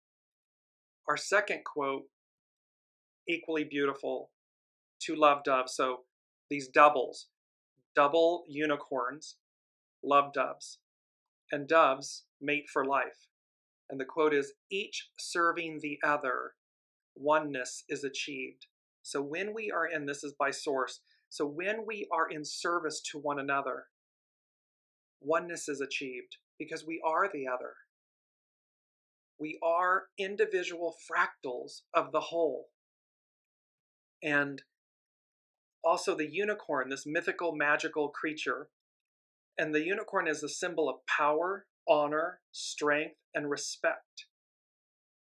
S2: Our second quote, equally beautiful, two love doves. So these doubles, double unicorns, love doves, and doves mate for life. And the quote is, "Each serving the other, oneness is achieved." So when we are in, this is by source, so when we are in service to one another, oneness is achieved because we are the other. We are individual fractals of the whole. And also the unicorn, this mythical, magical creature, and the unicorn is a symbol of power, honor, strength, and respect.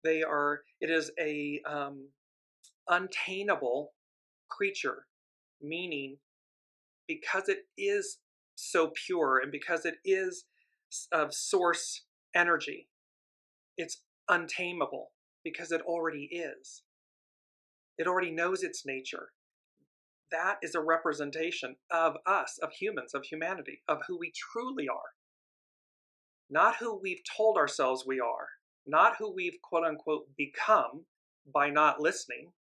S2: It is a untameable creature, meaning because it is so pure and because it is of source energy, it's untamable because it already is. It already knows its nature. That is a representation of us, of humans, of humanity, of who we truly are. Not who we've told ourselves we are, not who we've quote unquote become by not listening,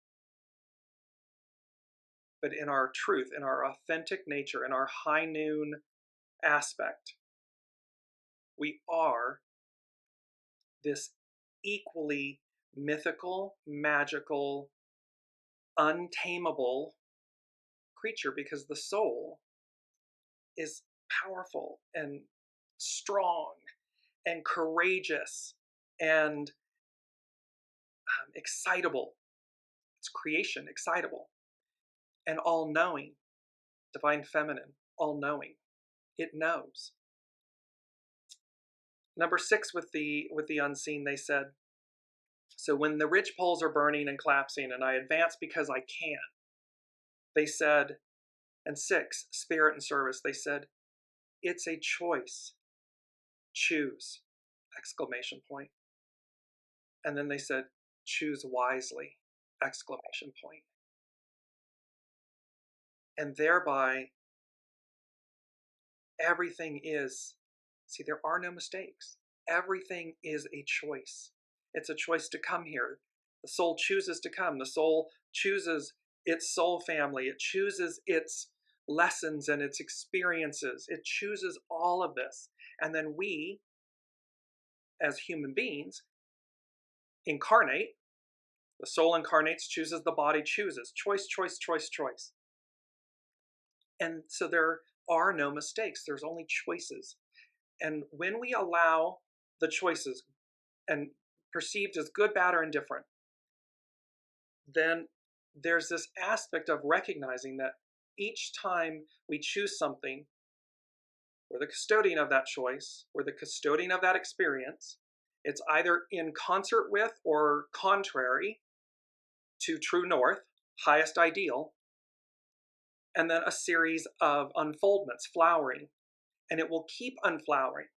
S2: but in our truth, in our authentic nature, in our high noon aspect. We are this equally mythical, magical, untamable creature because the soul is powerful and strong and courageous and excitable. It's creation, excitable, and all-knowing, divine feminine, all-knowing. It knows. Number 6 with the unseen, they said, so when the ridge poles are burning and collapsing and I advance because I can, they said, and 6, spirit and service, they said, it's a choice. Choose, exclamation point. And then they said, choose wisely, exclamation point. And thereby, everything is, see, there are no mistakes. Everything is a choice. It's a choice to come here. The soul chooses to come. The soul chooses its soul family. It chooses its lessons and its experiences. It chooses all of this. And then we, as human beings, incarnate. The soul incarnates, chooses, the body chooses. Choice, choice, choice, choice. And so there are no mistakes. There's only choices. And when we allow the choices, and perceived as good, bad, or indifferent, then there's this aspect of recognizing that each time we choose something, we're the custodian of that choice, we're the custodian of that experience. It's either in concert with or contrary to true north, highest ideal, and then a series of unfoldments, flowering, and it will keep unflowering.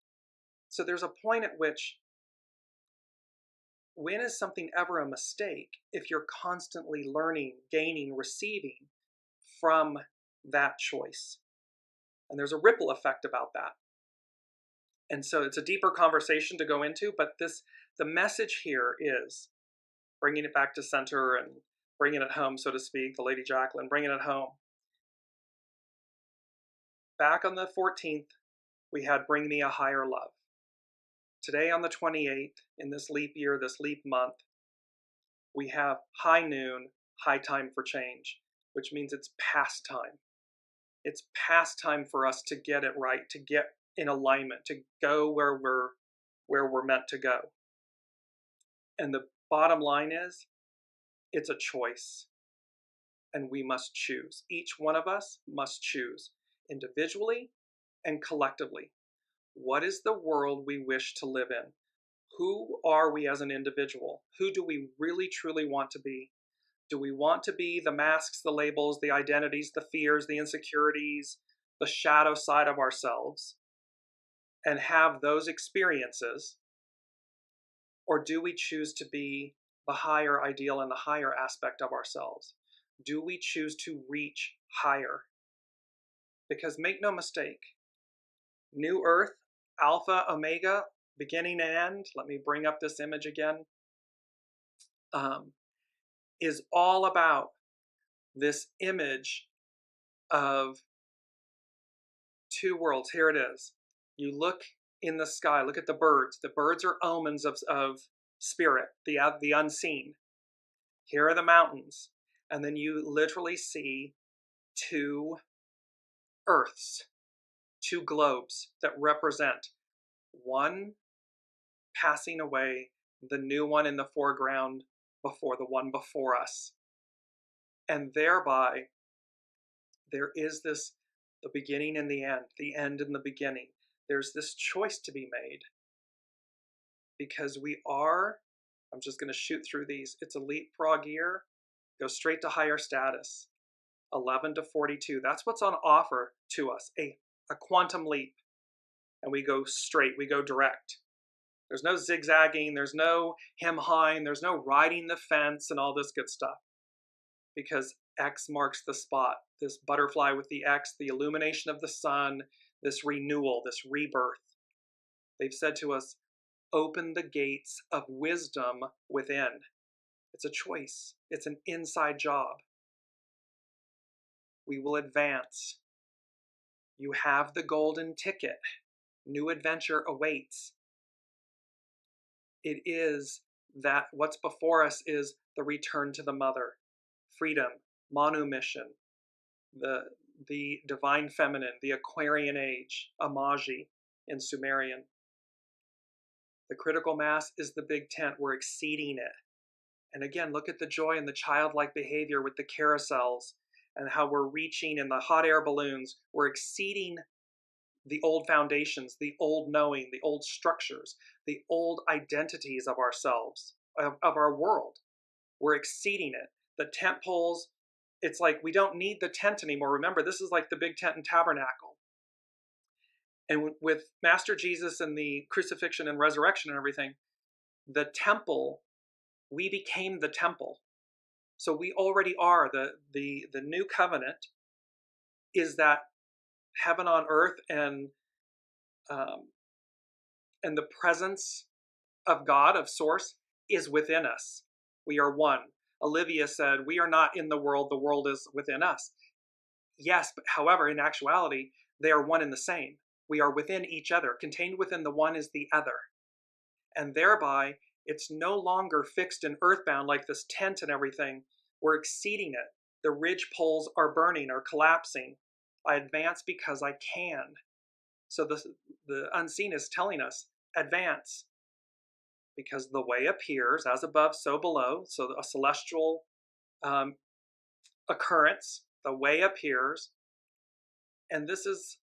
S2: So there's a point at which, when is something ever a mistake if you're constantly learning, gaining, receiving from that choice? And there's a ripple effect about that. And so it's a deeper conversation to go into, but the message here is bringing it back to center and bringing it home, so to speak, the Lady Jacqueline, bringing it home. Back on the 14th, we had Bring Me a Higher Love. Today on the 28th, in this leap year, this leap month, we have high noon, high time for change, which means it's past time. It's past time for us to get it right, to get in alignment, to go where we're meant to go. And the bottom line is, it's a choice. And we must choose. Each one of us must choose, individually and collectively. What is the world we wish to live in? Who are we as an individual? Who do we really, truly want to be? Do we want to be the masks, the labels, the identities, the fears, the insecurities, the shadow side of ourselves, and have those experiences? Or do we choose to be the higher ideal and the higher aspect of ourselves? Do we choose to reach higher? Because make no mistake, New Earth, Alpha, Omega, beginning and end, let me bring up this image again, is all about this image of two worlds. Here it is. You look in the sky, look at the birds. The birds are omens of spirit, the unseen. Here are the mountains. And then you literally see two Earths, two globes that represent one passing away, the new one in the foreground before the one before us. And thereby, there is this, the beginning and the end and the beginning. There's this choice to be made. Because we are, I'm just going to shoot through these. It's a leapfrog year, go straight to higher status. 11 to 42. That's what's on offer to us, a quantum leap. And we go straight, we go direct. There's no zigzagging, there's no hem-hawing, there's no riding the fence and all this good stuff. Because X marks the spot. This butterfly with the X, the illumination of the sun, this renewal, this rebirth. They've said to us, open the gates of wisdom within. It's a choice. It's an inside job. We will advance. You have the golden ticket. New adventure awaits. It is that what's before us is the return to the mother, freedom, manumission, the divine feminine, the Aquarian age, Amaji in Sumerian. The critical mass is the big tent. We're exceeding it. And again, look at the joy and the childlike behavior with the carousels and how we're reaching in the hot air balloons. We're exceeding the old foundations, the old knowing, the old structures, the old identities of ourselves, of our world. We're exceeding it. The tent poles, it's like we don't need the tent anymore. Remember, this is like the big tent and tabernacle. And with Master Jesus and the crucifixion and resurrection and everything, the temple, we became the temple. So we already are. The new covenant is that heaven on earth and the presence of God, of Source, is within us. We are one. Olivia said, we are not in the world is within us. Yes, but however, in actuality, they are one and the same. We are within each other. Contained within the one is the other. And thereby, it's no longer fixed and earthbound like this tent and everything. We're exceeding it. The ridge poles are burning, are collapsing. I advance because I can. So the unseen is telling us, advance. Because the way appears, as above, so below. So a celestial occurrence, the way appears. And this is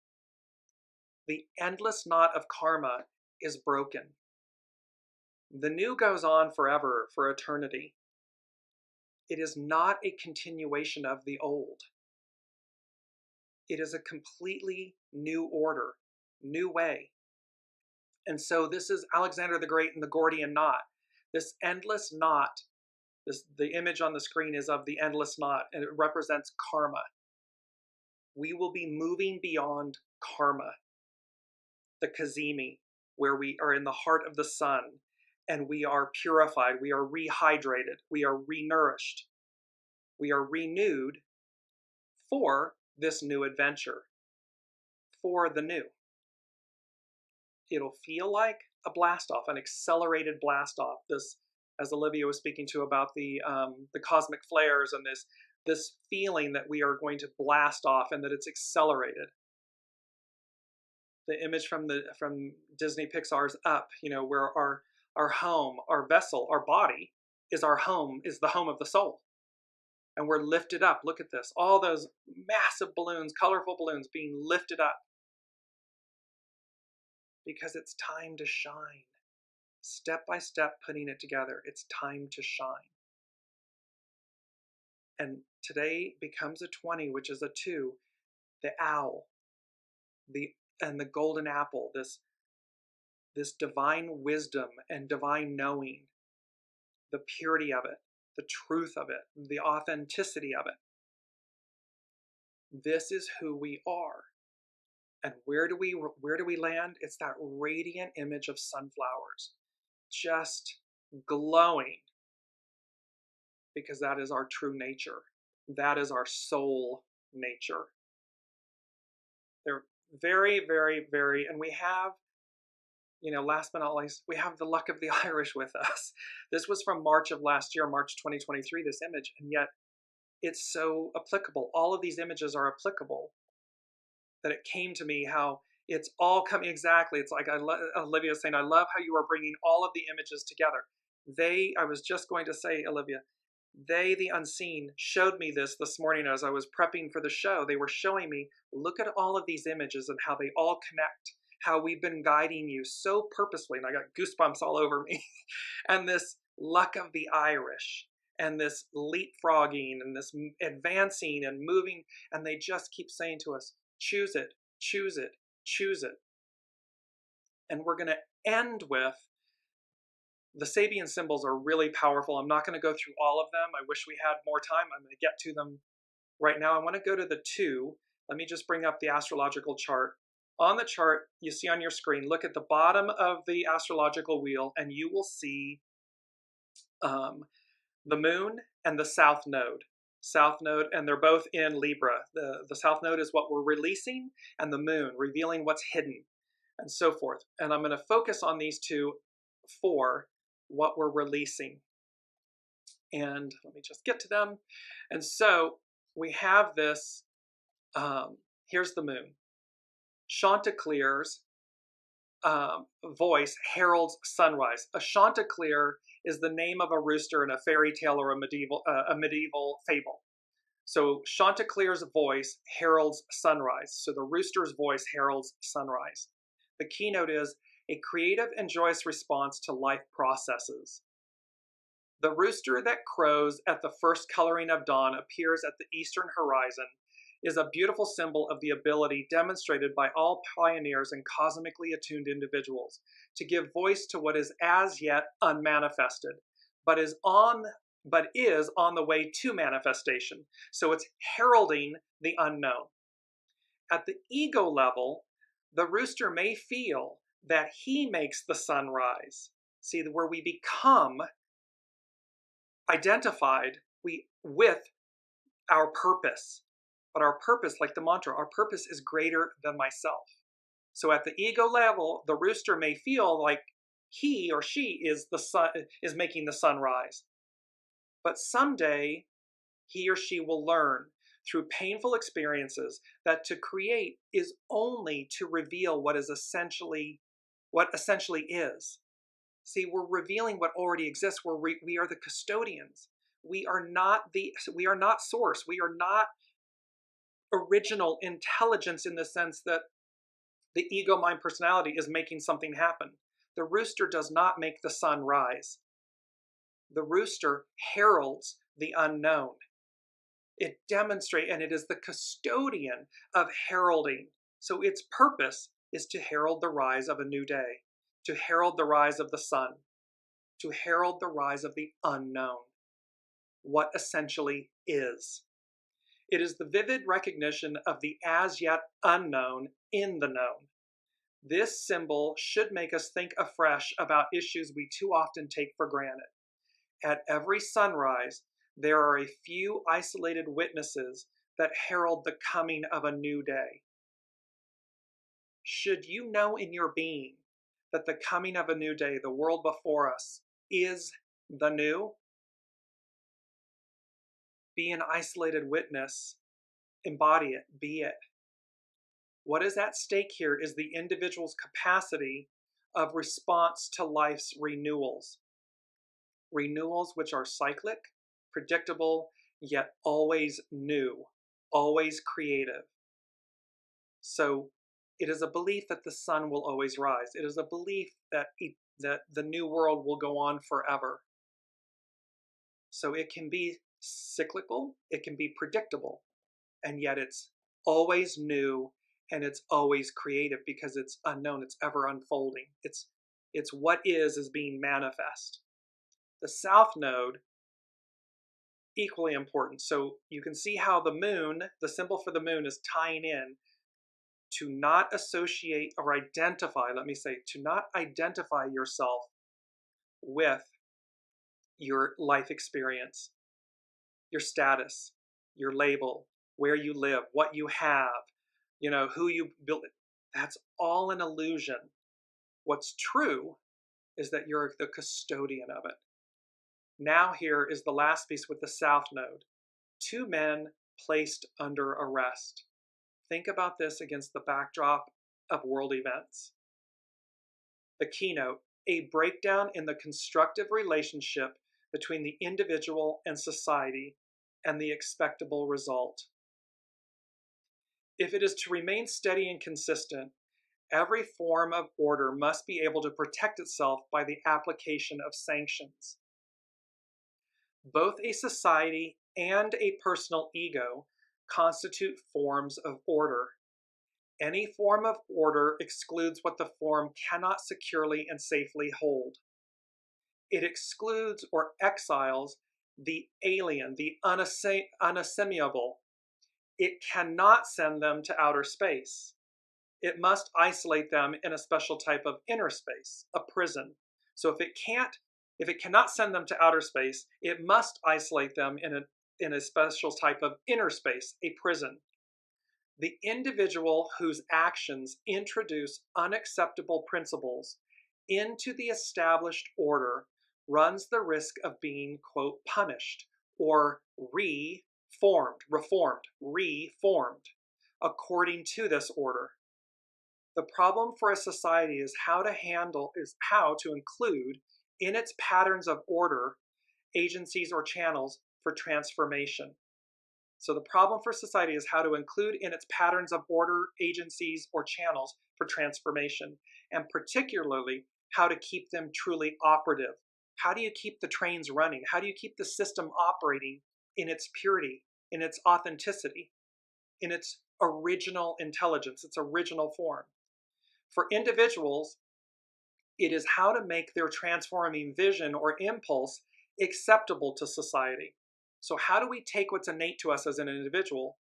S2: the endless knot of karma is broken. The new goes on forever, for eternity. It is not a continuation of the old. It is a completely new order, new way. And so this is Alexander the Great and the Gordian knot. This endless knot, the image on the screen is of the endless knot, and it represents karma. We will be moving beyond karma, the CAZIMI, where we are in the heart of the sun, and we are purified, we are rehydrated, we are renourished, we are renewed for this new adventure, for the new. It'll feel like a blast off, an accelerated blast off. This, as Olivia was speaking to about the cosmic flares and this feeling that we are going to blast off and that it's accelerated. The image from Disney Pixar's Up, where our home, our vessel, our body is our home, is the home of the soul. And we're lifted up. Look at this. All those massive balloons, colorful balloons being lifted up. Because it's time to shine. Step by step, putting it together. It's time to shine. And today becomes a 20, which is a 2. The owl, and the golden apple, this divine wisdom and divine knowing, the purity of it, the truth of it, the authenticity of it. This is who we are. And where do we land? It's that radiant image of sunflowers, just glowing, because that is our true nature. That is our soul nature. They're very, very, very, and we have, last but not least, we have the luck of the Irish with us. This was from March of last year, March 2023, this image, and yet it's so applicable. All of these images are applicable, that it came to me how it's all coming exactly. It's like Olivia was saying, I love how you are bringing all of the images together. I was just going to say, Olivia, they, the unseen, showed me this morning as I was prepping for the show. They were showing me, look at all of these images and how they all connect, how we've been guiding you so purposefully. And I got goosebumps all over me. And this luck of the Irish, and this leapfrogging, and this advancing and moving. And they just keep saying to us, choose it, choose it, choose it. And we're going to end with, the Sabian symbols are really powerful. I'm not going to go through all of them. I wish we had more time. I'm going to get to them right now. I want to go to the 2. Let me just bring up the astrological chart. On the chart, you see on your screen, look at the bottom of the astrological wheel, and you will see the moon and the south node. South node, and they're both in Libra. The south node is what we're releasing, and the moon, revealing what's hidden, and so forth. And I'm going to focus on these 2 for what we're releasing. And let me just get to them. And so we have this, here's the moon. Chanticleer's voice heralds sunrise. A chanticleer is the name of a rooster in a fairy tale or a medieval fable. So Chanticleer's voice heralds sunrise. So the rooster's voice heralds sunrise. The keynote is a creative and joyous response to life processes. The rooster that crows at the first coloring of dawn appears at the eastern horizon is a beautiful symbol of the ability demonstrated by all pioneers and cosmically attuned individuals to give voice to what is as yet unmanifested, but is on the way to manifestation. So it's heralding the unknown. At the ego level, the rooster may feel that he makes the sun rise. See, where we become identified with our purpose. But our purpose, like the mantra, our purpose is greater than myself. So at the ego level, the rooster may feel like he or she is making the sun rise. But someday, he or she will learn through painful experiences that to create is only to reveal what essentially is. See, we're revealing what already exists. We are the custodians. We are not source. We are not original intelligence in the sense that the ego mind personality is making something happen. The rooster does not make the sun rise. The rooster heralds the unknown. It demonstrates, and it is the custodian of heralding. So its purpose is to herald the rise of a new day, to herald the rise of the sun, to herald the rise of the unknown, what essentially is. It is the vivid recognition of the as yet unknown in the known. This symbol should make us think afresh about issues we too often take for granted. At every sunrise, there are a few isolated witnesses that herald the coming of a new day. Should you know in your being that the coming of a new day, the world before us, is the new? Be an isolated witness. Embody it. Be it. What is at stake here is the individual's capacity of response to life's renewals. Renewals which are cyclic, predictable, yet always new, always creative. So it is a belief that the sun will always rise. It is a belief that the new world will go on forever. So it can be cyclical, it can be predictable, and yet it's always new and it's always creative because it's unknown, it's ever unfolding. It's what is being manifest. The south node, equally important. So you can see how the moon, the symbol for the moon, is tying in to not associate or identify, to not identify yourself with your life experience, your status, your label, where you live, what you have, who you built. That's all an illusion. What's true is that you're the custodian of it. Now here is the last piece with the south node. 2 men placed under arrest. Think about this against the backdrop of world events. The keynote, a breakdown in the constructive relationship between the individual and society and the expectable result. If it is to remain steady and consistent, every form of order must be able to protect itself by the application of sanctions. Both a society and a personal ego constitute forms of order. Any form of order excludes what the form cannot securely and safely hold. It excludes or exiles the alien, the unassimilable. It cannot send them to outer space. It must isolate them in a special type of inner space, a prison. So if it cannot send them to outer space, it must isolate them in a special type of inner space, a prison. The individual whose actions introduce unacceptable principles into the established order runs the risk of being, quote, punished or reformed according to this order. The problem for a society is how to include in its patterns of order agencies or channels for transformation. So the problem for society is how to include in its patterns of order agencies or channels for transformation, and particularly how to keep them truly operative. How do you keep the trains running? How do you keep the system operating in its purity, in its authenticity, in its original intelligence, its original form? For individuals, it is how to make their transforming vision or impulse acceptable to society. So how do we take what's innate to us as an individual,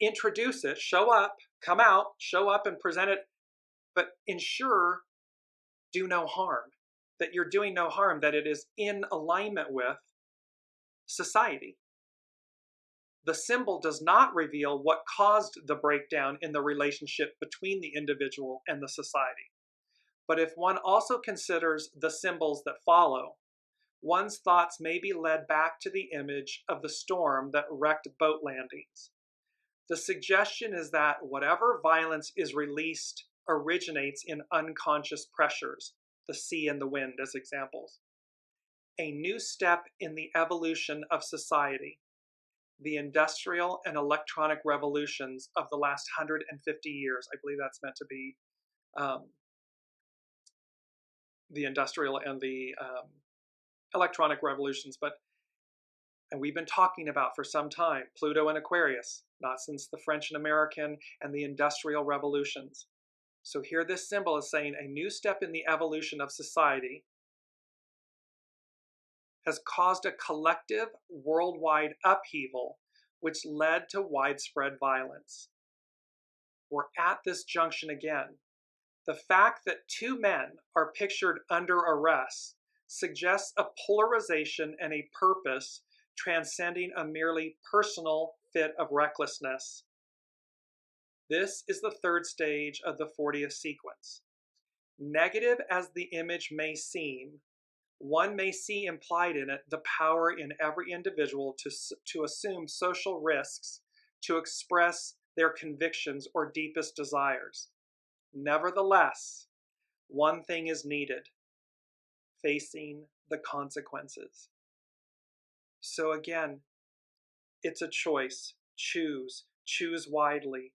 S2: introduce it, show up, come out, show up and present it, but ensure do no harm, that you're doing no harm, that it is in alignment with society. The symbol does not reveal what caused the breakdown in the relationship between the individual and the society. But if one also considers the symbols that follow, one's thoughts may be led back to the image of the storm that wrecked boat landings. The suggestion is that whatever violence is released originates in unconscious pressures, the sea and the wind as examples. A new step in the evolution of society, the industrial and electronic revolutions of the last 150 years. I believe that's meant to be the industrial and the electronic revolutions, and we've been talking about for some time, Pluto and Aquarius, not since the French and American and the industrial revolutions. So here this symbol is saying a new step in the evolution of society has caused a collective worldwide upheaval which led to widespread violence. We're at this junction again. The fact that two men are pictured under arrest suggests a polarization and a purpose transcending a merely personal fit of recklessness. This is the third stage of the 40th sequence. Negative as the image may seem, one may see implied in it the power in every individual to assume social risks, to express their convictions or deepest desires. Nevertheless, one thing is needed: facing the consequences. So again, it's a choice. Choose wisely.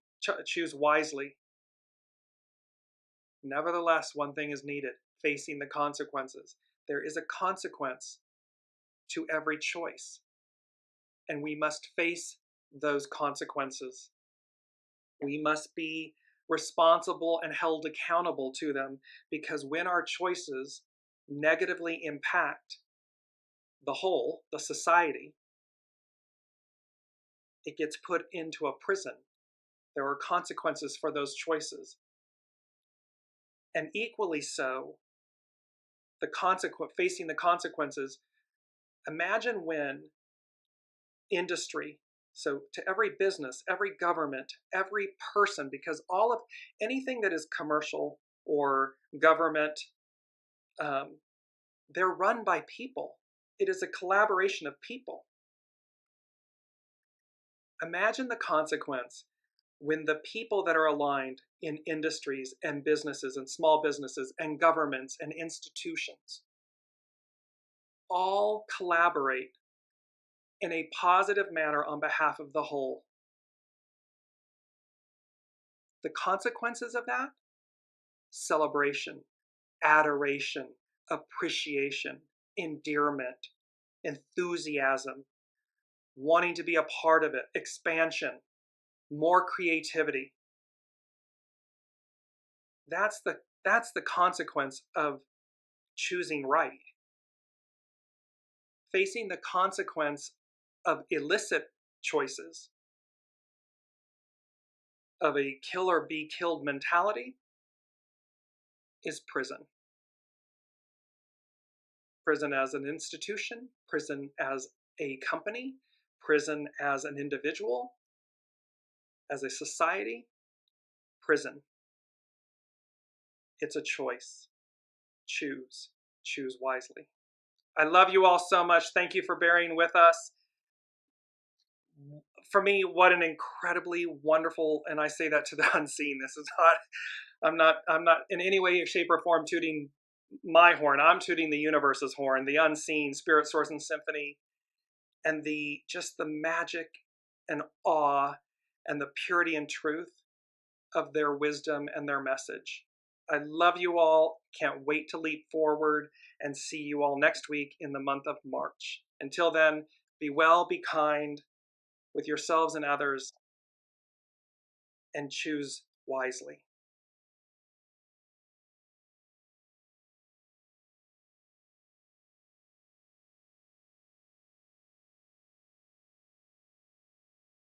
S2: Nevertheless, one thing is needed: facing the consequences. There is a consequence to every choice, and we must face those consequences. We must be responsible and held accountable to them, because when our choices negatively impact the whole, the society, it gets put into a prison. There are consequences for those choices. And equally so, facing the consequences. Imagine when industry, so to every business, every government, every person, because all of anything that is commercial or government, they're run by people. It is a collaboration of people. Imagine the consequence when the people that are aligned in industries and businesses and small businesses and governments and institutions all collaborate in a positive manner on behalf of the whole. The consequences of that: celebration, adoration, appreciation, endearment, enthusiasm, wanting to be a part of it, expansion, more creativity. That's the consequence of choosing right. Facing the consequence of illicit choices, of a kill or be killed mentality, is prison. Prison as an institution, prison as a company, prison as an individual, as a society, prison. It's a choice. Choose wisely. I love you all so much. Thank you for bearing with us. For me, what an incredibly wonderful, and I say that to the unseen. This is not, I'm not in any way, shape, or form tooting my horn. I'm tooting the universe's horn, the unseen, spirit, source, and symphony, and just the magic and awe and the purity and truth of their wisdom and their message. I love you all. Can't wait to leap forward and see you all next week in the month of March. Until then, be well, be kind with yourselves and others, and choose wisely.